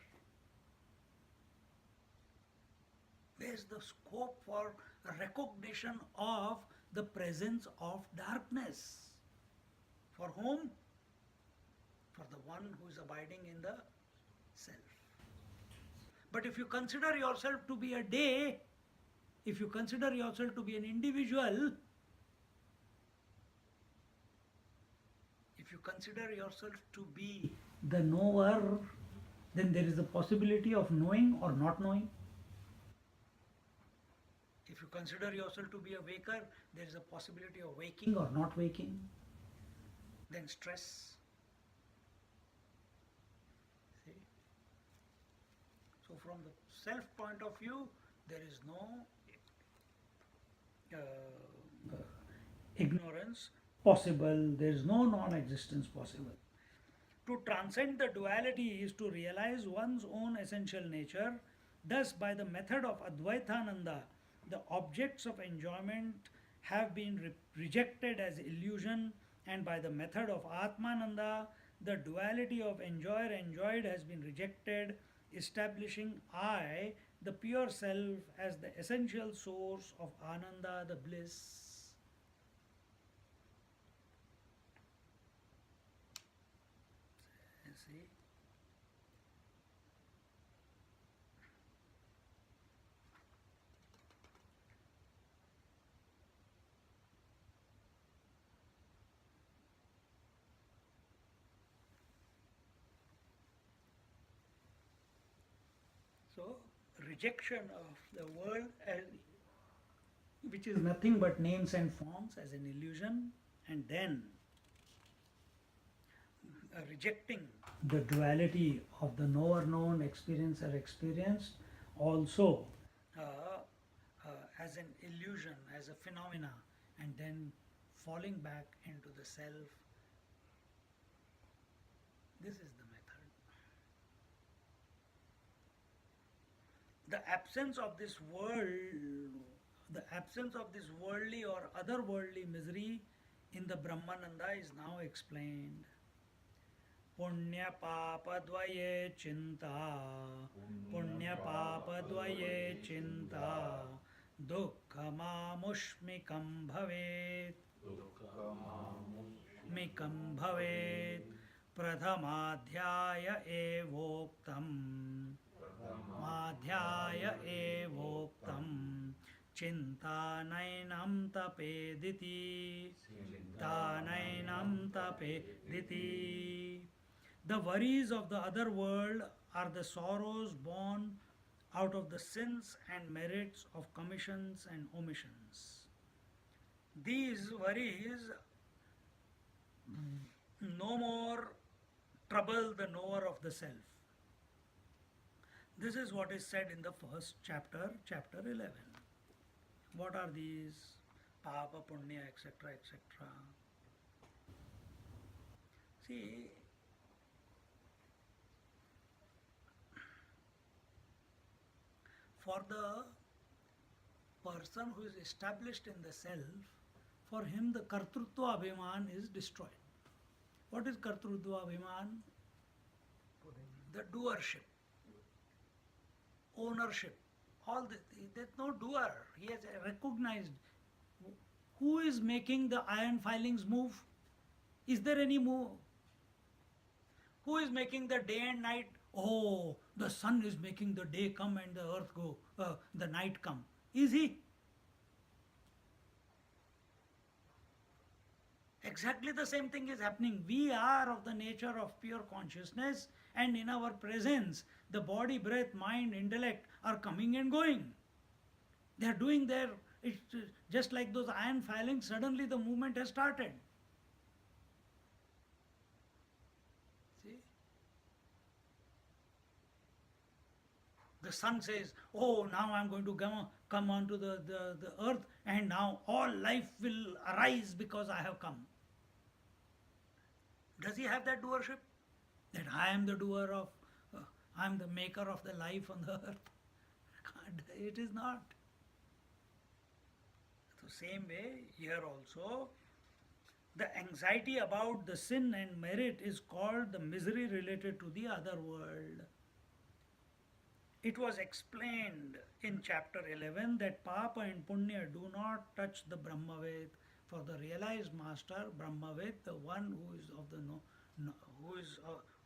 There is the scope for recognition of the presence of darkness. For whom? For the one who is abiding in the self. But if you consider yourself to be a day, if you consider yourself to be an individual, if you consider yourself to be the knower, then there is a possibility of knowing or not knowing. If you consider yourself to be a waker, there is a possibility of waking or not waking. Then stress. See? So from the self point of view, there is no ignorance possible, there is no non-existence possible. To transcend the duality is to realize one's own essential nature. Thus, by the method of Advaitananda, the objects of enjoyment have been rejected as illusion, and by the method of Atmananda, the duality of enjoyer enjoyed has been rejected, establishing I, the pure self, as the essential source of Ananda, the bliss. See? So, rejection of the world, which is nothing but names and forms, as an illusion, and then rejecting the duality of the knower known, experiencer experienced, also as an illusion, as a phenomena, and then falling back into the self. This is the method. The absence of this world, the absence of this worldly or otherworldly misery in the Brahmananda is now explained. Punya papa dvaye chinta, punya papa dvaye chinta, dukkha mamushmikam bhavet, mikam bhavet, pradhamadhyaya evoktam, madhyaya evoktam, Chintanainam tapediti. Tanainam tapediti. The worries of the other world are the sorrows born out of the sins and merits of commissions and omissions. These worries no more trouble the knower of the self. This is what is said in the first chapter, chapter 11. What are these? Papa, Punya, etc., etc. See, for the person who is established in the self, for him the Kartrutva Abhiman is destroyed. What is Kartrutva Abhiman? The doership, ownership. All this, there's no doer. He has recognized who is making the iron filings move. Is there any move? Who is making the day and night? Oh, the sun is making the day come and the earth go, the night come. Is he? Exactly the same thing is happening. We are of the nature of pure consciousness, and in our presence, the body, breath, mind, intellect are coming and going. They are doing their, it's just like those iron filings, suddenly the movement has started. See? The sun says, oh, now I'm going to come onto the earth, and now all life will arise because I have come. Does he have that doership? That I am the doer of, I am the maker of the life on the earth? It is not. The same way, here also, the anxiety about the sin and merit is called the misery related to the other world. It was explained in chapter 11 that Papa and Punya do not touch the Brahmaved. For the realized master, Brahmavid, the one who is of the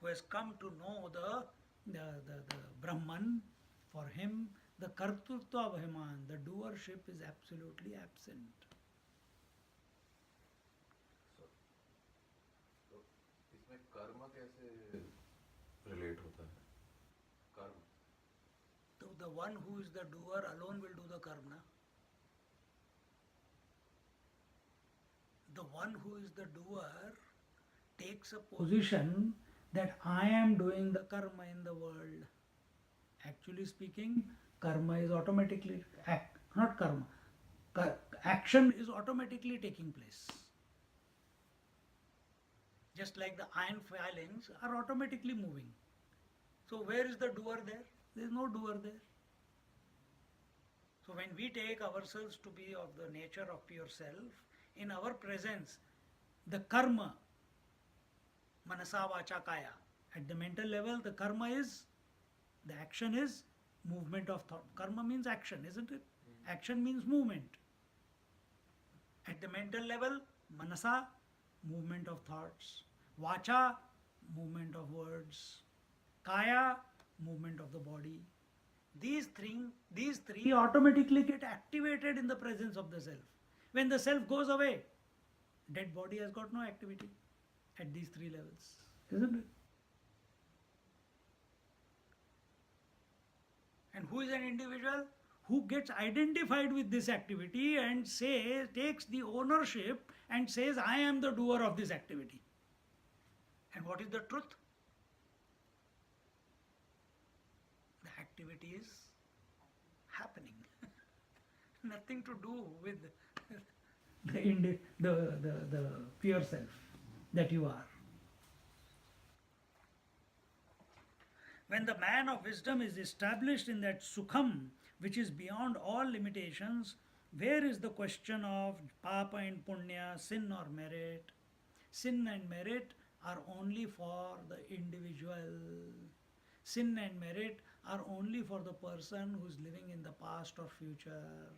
who has come to know the Brahman, for him the Kartrutva Abhiman, the doership is absolutely absent. तो इसमें कर्म कैसे relate होता है? कर्म So the one who is the doer alone will do the karma. The one who is the doer takes a position that I am doing the karma in the world. Actually speaking, karma is automatically, not karma, action is automatically taking place. Just like the iron filings are automatically moving. So where is the doer there? There is no doer there. So when we take ourselves to be of the nature of pure self, in our presence, the karma, manasa vacha kaya, at the mental level, the karma is, the action is movement of thought. Karma means action, isn't it? Action means movement. At the mental level, manasa, movement of thoughts. Vacha, movement of words. Kaya, movement of the body. These three automatically get activated in the presence of the self. When the self goes away, dead body has got no activity at these three levels, isn't it? And who is an individual? Who gets identified with this activity and takes the ownership and says, I am the doer of this activity. And what is the truth? The activity is happening. Nothing to do with the pure self that you are. When the man of wisdom is established in that sukham, which is beyond all limitations, where is the question of papa and punya, sin or merit? Sin and merit are only for the individual. Sin and merit are only for the person who is living in the past or future.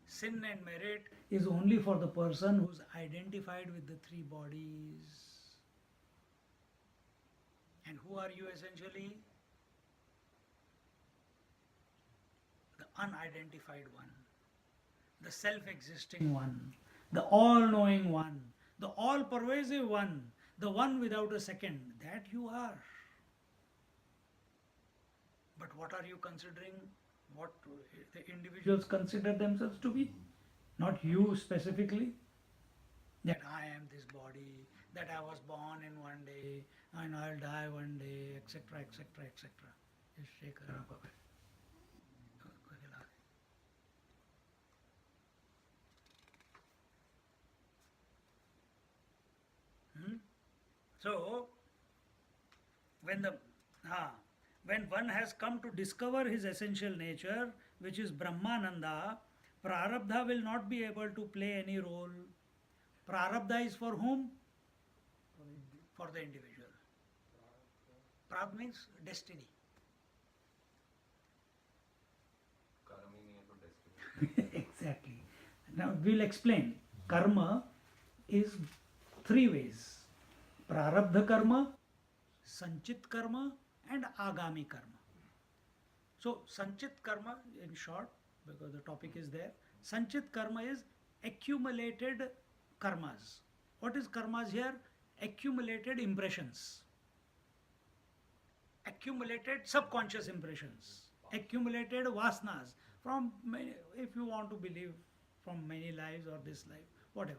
Sin and merit is only for the person who is identified with the three bodies. And who are you essentially? The unidentified one, the self-existing one, the all-knowing one, the all-pervasive one, the one without a second. That you are. But what are you considering? What the individuals consider themselves to be? Not you specifically. That I am this body, that I was born in one day, and I'll die one day, etc., etc., etc. Just shake her up a bit. So, when the when one has come to discover his essential nature, which is Brahmananda, Prarabdha will not be able to play any role. Prarabdha is for whom? For the individual. Prarabdha means destiny. कर्म ही नहीं है तो destiny. Exactly. Now we'll explain. Karma is three ways: Prarabdha karma, Sanchit karma, and Agami karma. So, Sanchit karma, in short, because the topic is there, Sanchit karma is accumulated karmas. What is karmas here? Accumulated impressions, accumulated subconscious impressions, accumulated vasanas from many, if you want to believe, from many lives or this life, whatever.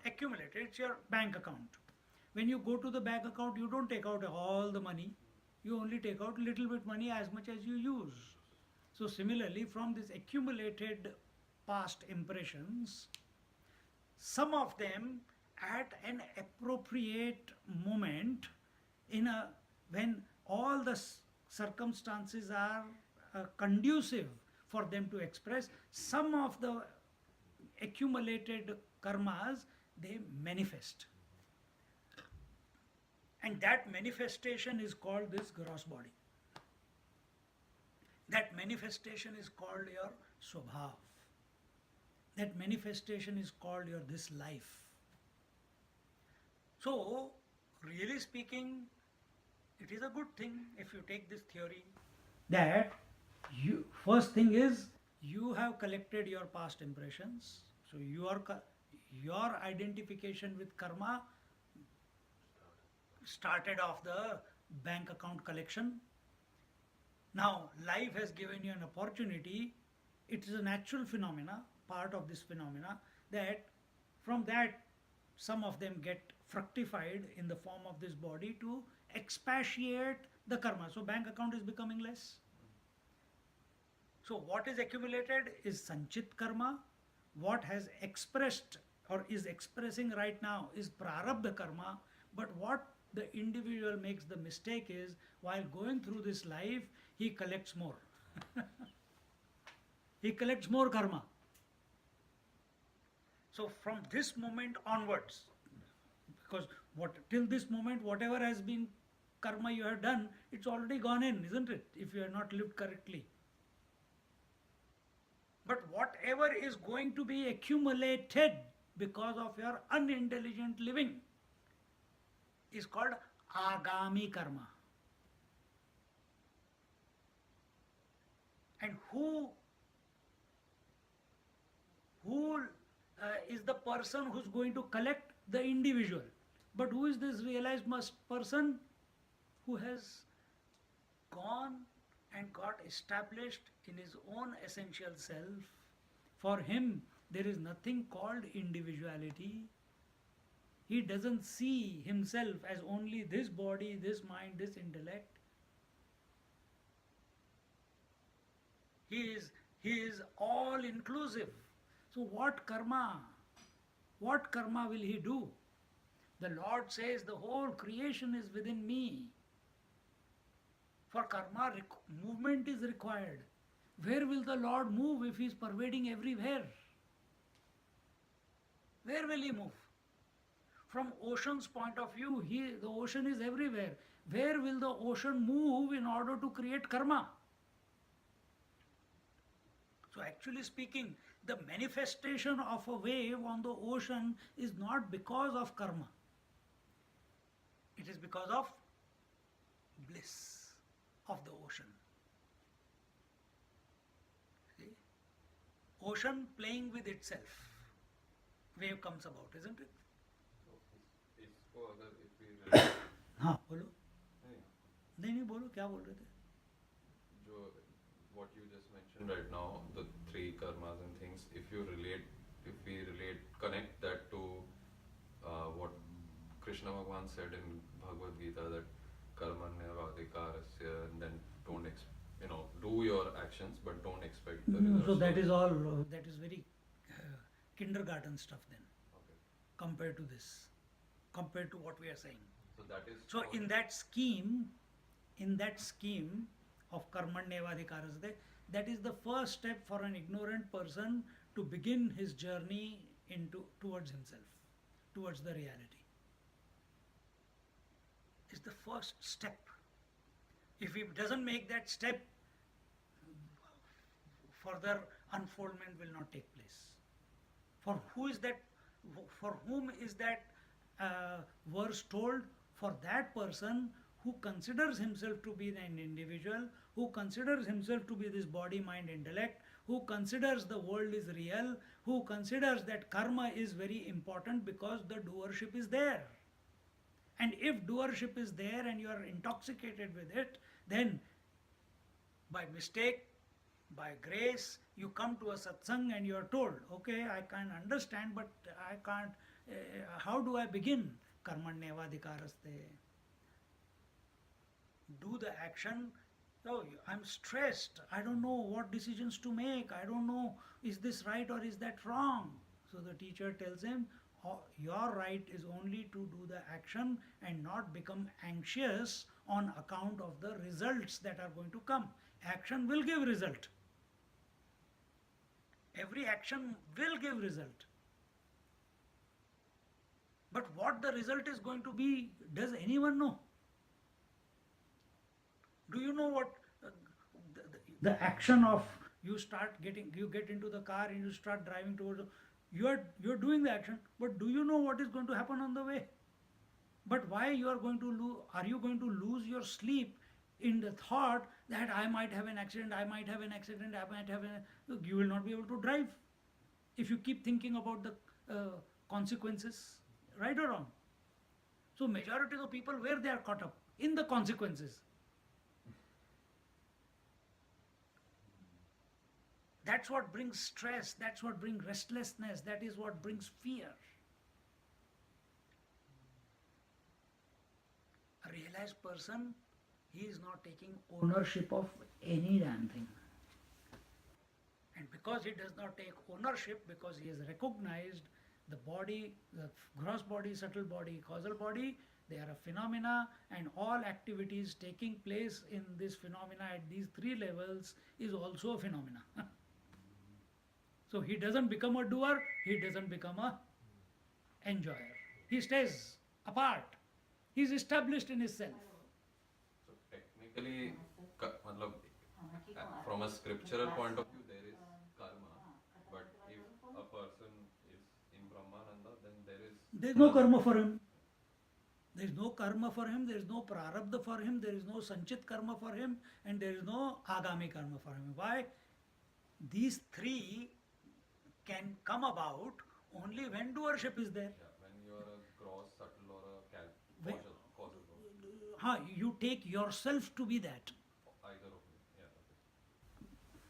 Accumulated, it's your bank account. When you go to the bank account, you don't take out all the money, you only take out little bit money as much as you use. So similarly, from this accumulated past impressions, some of them at an appropriate moment, when all the circumstances are conducive for them to express, some of the accumulated karmas, they manifest. And that manifestation is called this gross body. That manifestation is called your swabhav. That manifestation is called your this life. So, really speaking, it is a good thing if you take this theory that you, first thing is, you have collected your past impressions. So your identification with karma started off the bank account collection. Now life has given you an opportunity. It is a natural phenomena, part of this phenomena, that from that some of them get fructified in the form of this body to expatiate the karma. So bank account is becoming less. So what is accumulated is Sanchit karma. What has expressed or is expressing right now is Prarabdha karma. But what the individual makes the mistake is, while going through this life, he collects more. He collects more karma. So from this moment onwards, because till this moment, whatever has been karma you have done, it's already gone in, isn't it? If you have not lived correctly. But whatever is going to be accumulated because of your unintelligent living is called Agami karma. And who is the person who's going to collect? The individual. But who is this realized person? Who has gone and got established in his own essential self. For him, there is nothing called individuality. He doesn't see himself as only this body, this mind, this intellect. He is all inclusive. So what karma will he do? The Lord says the whole creation is within me. For karma, movement is required. Where will the Lord move if he is pervading everywhere? Where will he move? From ocean's point of view, the ocean is everywhere. Where will the ocean move in order to create karma? So actually speaking, the manifestation of a wave on the ocean is not because of karma. It is because of bliss of the ocean. ocean playing with itself. Wave comes about, isn't it? So इसको अगर if we relate हाँ बोलो. नहीं, नहीं बोलो, क्या बोल रहे थे? जो what you just mentioned right now, the three karmas and things, if we relate, connect that to what Krishna Bhagavan said in Bhagavad Gita, that karmanyavadhikarasya, and then don't do your actions, but don't expect the results. So that is all. That is very kindergarten stuff then, Okay. compared to this, compared to what we are saying. So that is. So in that scheme of karmanyevadhikarasya, that is the first step for an ignorant person to begin his journey towards himself, towards the reality. It's the first step. If he doesn't make that step, further unfoldment will not take place. For whom is that verse told? For that person who considers himself to be an individual, who considers himself to be this body, mind, intellect, who considers the world is real, who considers that karma is very important because the doership is there. And if doership is there and you are intoxicated with it, then by mistake, by grace, you come to a satsang and you are told, okay, I can understand, but I can't, how do I begin? Karmanyevadhikaraste. Do the action. Oh, I'm stressed. I don't know what decisions to make. I don't know, is this right or is that wrong? So the teacher tells him, your right is only to do the action and not become anxious on account of the results that are going to come. Action will give result. Every action will give result. But what the result is going to be, does anyone know? Do you know what the action of you get into the car and you start driving towards, you're doing the action, but do you know what is going to happen on the way? But why are you going to lose your sleep in the thought that I might have an accident, you will not be able to drive if you keep thinking about the consequences, right or wrong? So majority of the people, where they are caught up? In the consequences. That's what brings stress, that's what brings restlessness, that is what brings fear. A realized person, he is not taking ownership of any damn thing. And because he does not take ownership, because he has recognized the body, the gross body, subtle body, causal body, they are a phenomena, and all activities taking place in this phenomena at these three levels is also a phenomena. So he doesn't become a doer, he doesn't become a enjoyer. He stays apart. He is established in his self. So technically, from a scriptural point of view, there is karma. But if a person is in Brahmananda, then there is no karma for him. There is no karma for him, there is no prarabdha for him, there is no sanchit karma for him, and there is no agami karma for him. Why? These three can come about only when doership is there. Yeah, when you are a gross, subtle, or a causal. You take yourself to be that. Either of them. Yeah. Okay.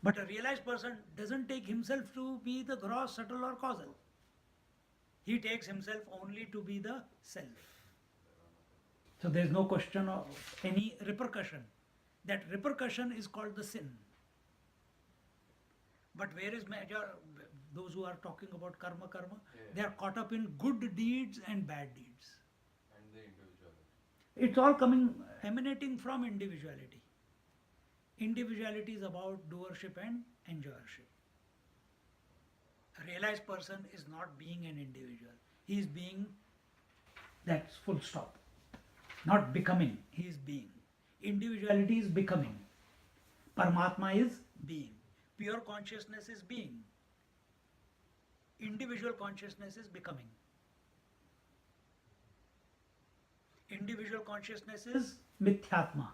But a realized person doesn't take himself to be the gross, subtle, or causal. He takes himself only to be the self. So there is no question of any repercussion. That repercussion is called the sin. But where is those who are talking about karma, they are caught up in good deeds and bad deeds. And the individuality. It's all emanating from individuality. Individuality is about doership and enjoyership. A realized person is not being an individual. He is being, that's full stop. Not becoming, he is being. Individuality is becoming. Paramatma is being. Pure consciousness is being. Individual consciousness is becoming. Individual consciousness is mithyatma.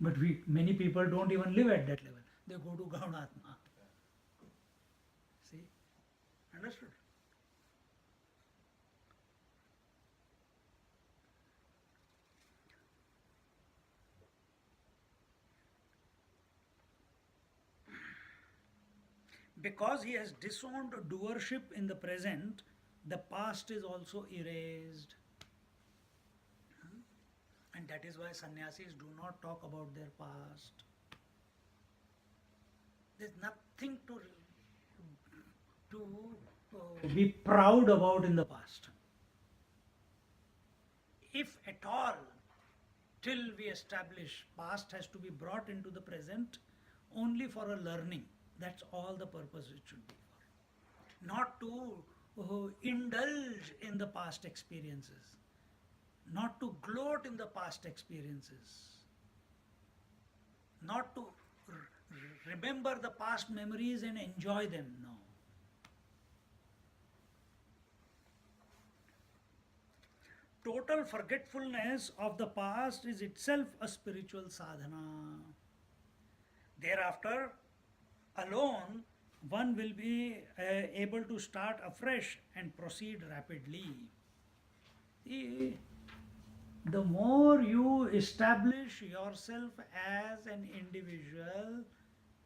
But many people don't even live at that level. They go to gaunatma. Understood? Because he has disowned doership in the present, the past is also erased. And that is why sannyasis do not talk about their past. There's nothing to be proud about in the past. If at all, till we establish, past has to be brought into the present only for a learning. That's all the purpose it should be for. Not to indulge in the past experiences, not to gloat in the past experiences, not to remember the past memories and enjoy them. No. Total forgetfulness of the past is itself a spiritual sadhana. Thereafter, alone, one will be able to start afresh and proceed rapidly. The more you establish yourself as an individual,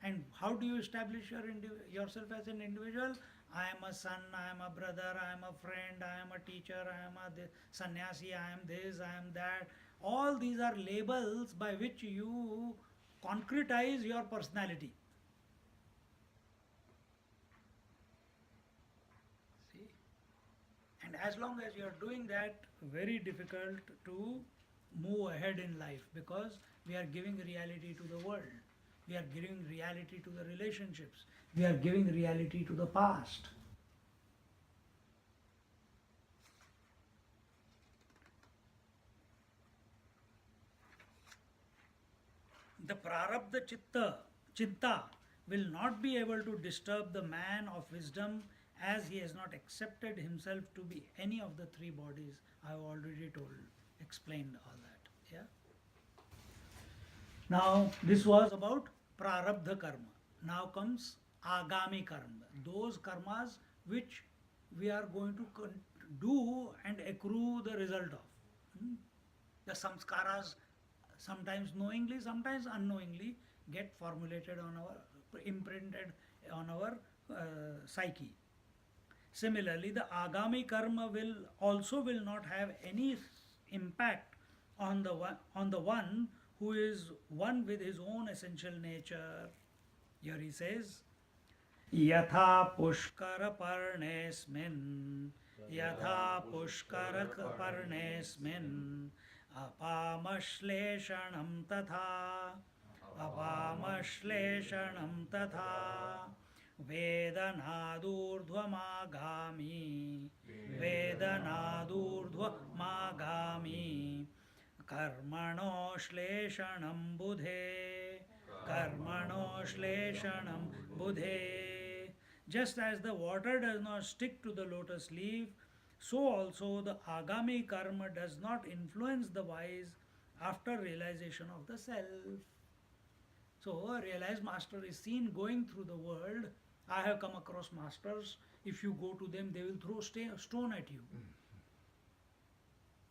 and how do you establish yourself as an individual? I am a son, I am a brother, I am a friend, I am a teacher, I am a sannyasi, I am this, I am that. All these are labels by which you concretize your personality. See? And as long as you are doing that, very difficult to move ahead in life, because we are giving reality to the world. We are giving reality to the relationships. We are giving reality to the past. The prarabdha chitta will not be able to disturb the man of wisdom, as he has not accepted himself to be any of the three bodies. I have already explained all that. Yeah. Now, this was about prarabdha karma. Now comes agami karma. Those karmas which we are going to do and accrue the result of. The samskaras, sometimes knowingly, sometimes unknowingly, get formulated on our, imprinted on our psyche. Similarly, the agami karma will not have any impact on the one who is one with his own essential nature. Here he says, Yatha pushkara parnesmin, Yatha pushkara parnesmin, Apamashleshanam tatha, Apamashleshanam tatha, Vedanadurdhvamagami, Vedanadurdhvamagami, Karmano shleshanam budhe, Karmano shleshanam budhe. Just as the water does not stick to the lotus leaf, so also the agami karma does not influence the wise after realization of the self. So a realized master is seen going through the world. I have come across masters. If you go to them, they will throw stone at you.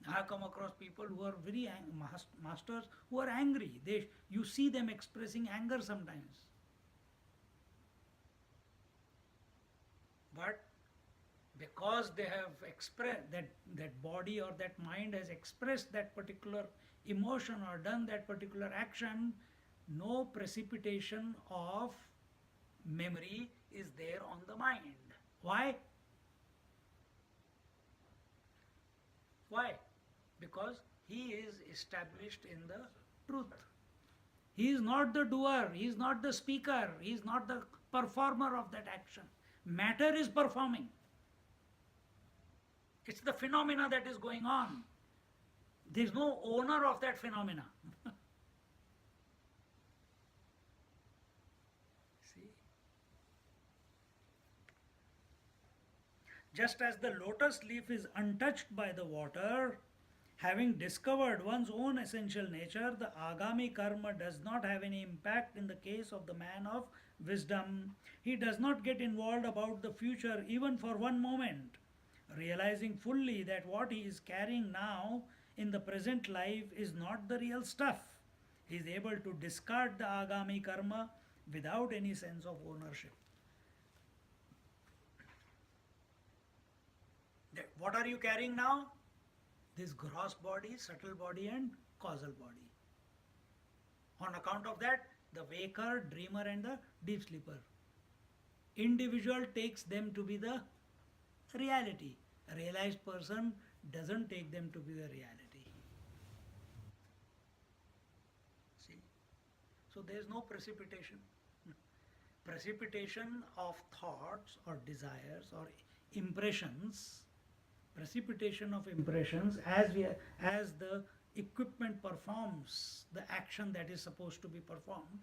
I have come across people who are very masters who are angry. You see them expressing anger sometimes. But because they have expressed that body or that mind has expressed that particular emotion or done that particular action, no precipitation of memory is there on the mind. Why? Why? Because he is established in the truth. He is not the doer, he is not the speaker, he is not the performer of that action. Matter is performing. It's the phenomena that is going on. There is no owner of that phenomena. See? Just as the lotus leaf is untouched by the water, having discovered one's own essential nature, the agami karma does not have any impact in the case of the man of wisdom. He does not get involved about the future even for one moment, realizing fully that what he is carrying now in the present life is not the real stuff. He is able to discard the agami karma without any sense of ownership. What are you carrying now? This gross body, subtle body, and causal body. On account of that, the waker, dreamer, and the deep sleeper. Individual takes them to be the reality. A realized person doesn't take them to be the reality. See? So there is no precipitation. Precipitation of thoughts or desires or impressions, precipitation of impressions as the equipment performs the action that is supposed to be performed.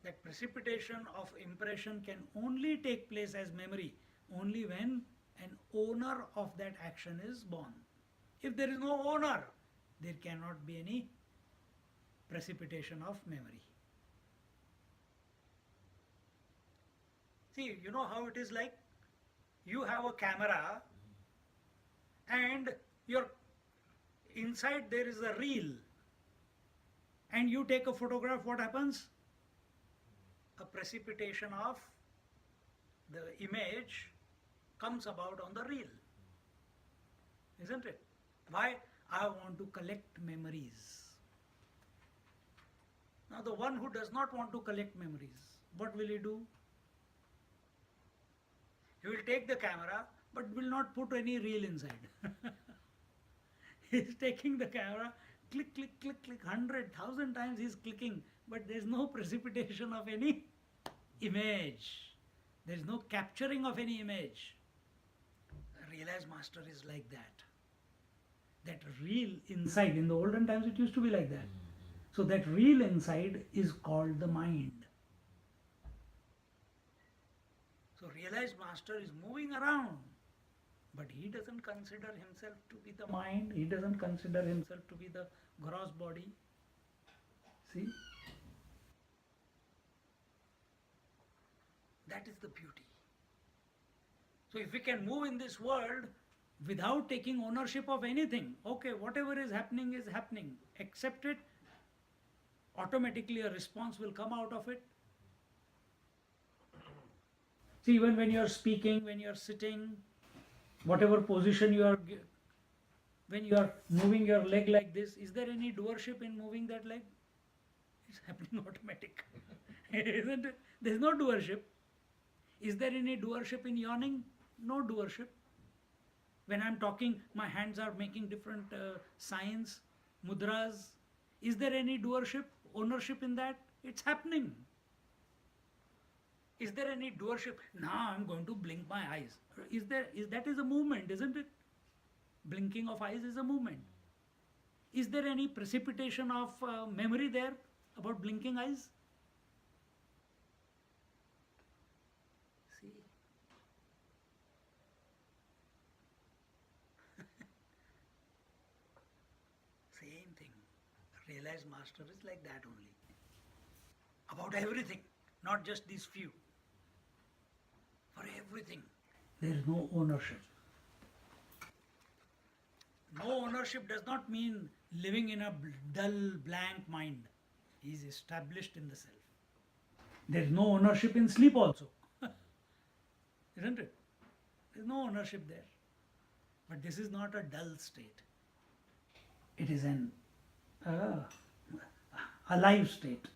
That precipitation of impression can only take place as memory only when an owner of that action is born. If there is no owner, there cannot be any precipitation of memory. See, you know how it is like? You have a camera and your inside there is a reel and you take a photograph. What happens? A precipitation of the image comes about on the reel, isn't it? Why? I want to collect memories. Now the one who does not want to collect memories, what will he do? He will take the camera but will not put any reel inside. He is taking the camera, click, click, click, click, 100,000 times he is clicking, but there is no precipitation of any image. There is no capturing of any image. A realized master is like that. That reel inside, in the olden times it used to be like that. So that reel inside is called the mind. So realized master is moving around, but he doesn't consider himself to be the mind, he doesn't consider himself to be the gross body. See? That is the beauty. So if we can move in this world without taking ownership of anything, okay, whatever is happening, accept it, automatically a response will come out of it. See, even when you are speaking, when you are sitting, whatever position you are, when you are moving your leg like this, is there any doership in moving that leg? It's happening automatic. Isn't it? There is no doership. Is there any doership in yawning? No doership. When I am talking, my hands are making different signs, mudras. Is there any doership, ownership in that? It's happening. Is there any doership? Now I'm going to blink my eyes. That is a movement, isn't it? Blinking of eyes is a movement. Is there any precipitation of memory there about blinking eyes? See? Same thing. Realized master is like that only. About everything, not just these few. For everything, there is no ownership. No ownership does not mean living in a dull, blank mind. He is established in the self. There is no ownership in sleep also. Isn't it? There is no ownership there. But this is not a dull state. It is an alive state.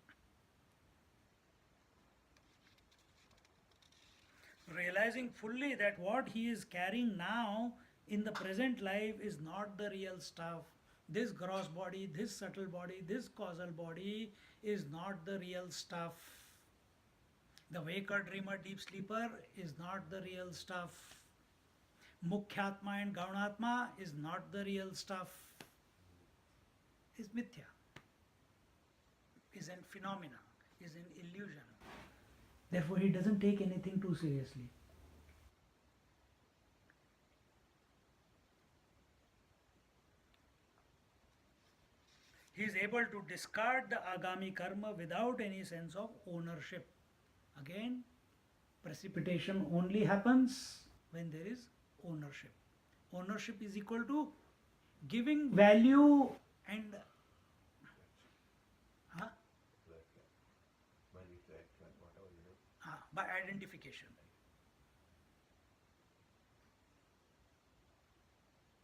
Realizing fully that what he is carrying now in the present life is not the real stuff. This gross body, this subtle body, this causal body is not the real stuff. The waker, dreamer, deep sleeper is not the real stuff. Mukhyatma and Gaunatma is not the real stuff. Is mithya, is an phenomena, is an illusion. Therefore, he doesn't take anything too seriously. He is able to discard the agami karma without any sense of ownership. Again, precipitation only happens when there is ownership. Ownership is equal to giving value and huh? When we act, when whatever you do. By identification.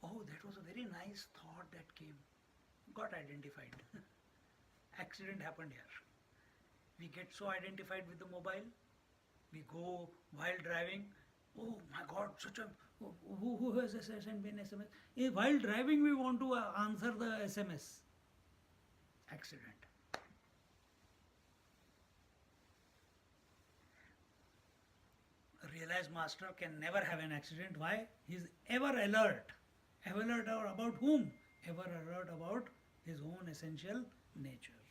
Oh, that was a very nice thought that came. Got identified. Accident happened here. We get so identified with the mobile. We go while driving. Oh my God, such a who has sent me an SMS? While driving, we want to answer the SMS. Accident. A realized master can never have an accident. Why? He is ever alert. Ever alert about whom? Ever alert about his own essential nature.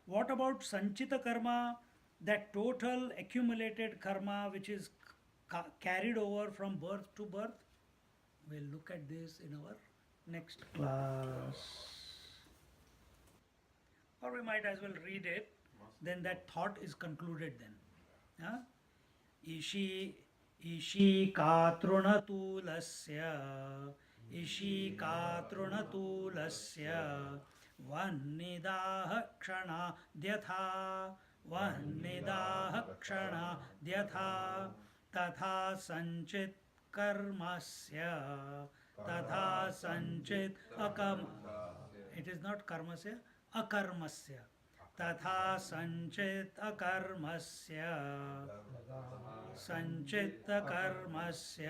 What about sanchita karma? That total accumulated karma which is carried over from birth to birth? We'll look at this in our next class. Or we might as well read it, then that thought is concluded then. Huh? Ishi katrunatuslasya vannidaha kshana dyatha tatha sanchit karmasya tatha sanchit akam. It is not karmasya, akarmasya. तथा संचित कर्मस्य संचित कर्मस्य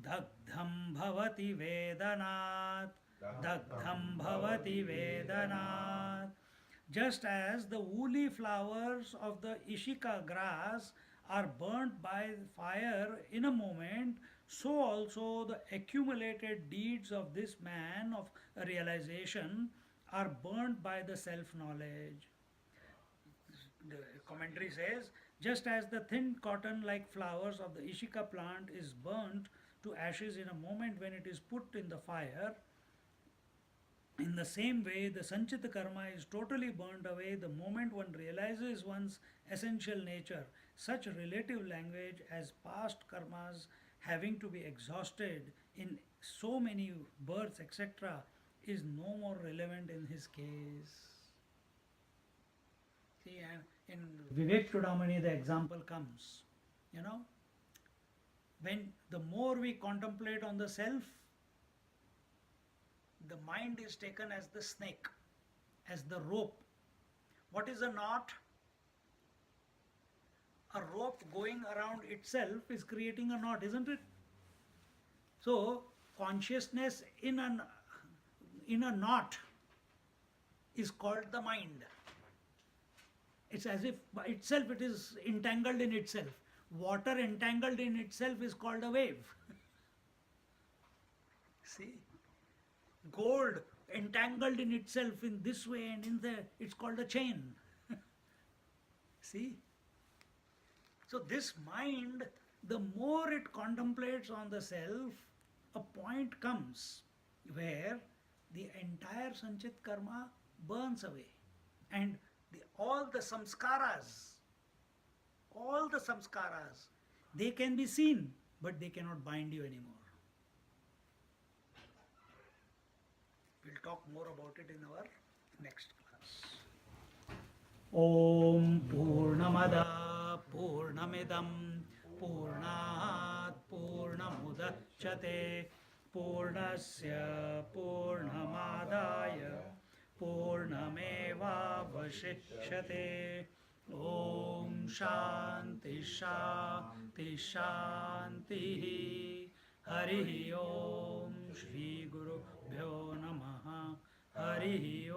दग्धं भवति वेदनात् दग्धं भवति वेदनात्. Just as the woolly flowers of the ishika grass are burnt by fire in a moment, so also the accumulated deeds of this man of realization are burnt by the self-knowledge. The commentary says, just as the thin cotton-like flowers of the ishika plant is burnt to ashes in a moment when it is put in the fire, in the same way the sanchita karma is totally burnt away the moment one realizes one's essential nature. Such relative language as past karmas having to be exhausted in so many births, etc., is no more relevant in his case. See, and in Vivek Chudamani the example comes, when the more we contemplate on the self, the mind is taken as the snake, as the rope. What is a knot? A rope going around itself is creating a knot, isn't it? So, consciousness in a knot is called the mind. It's as if by itself it is entangled in itself. Water entangled in itself is called a wave. See? Gold entangled in itself in this way and in there, it's called a chain. See? So this mind, the more it contemplates on the self, a point comes where the entire sanchit karma burns away, and all the samskaras, they can be seen, but they cannot bind you anymore. We'll talk more about it in our next class. Om Purnamada Purnamidam Purnat Purnamudachyate Purnasya Purnamadaya Purnamevavashishyate. Om Shanti Shanti Shanti. Hari Om Shri Guru Bhyo Namaha. Hari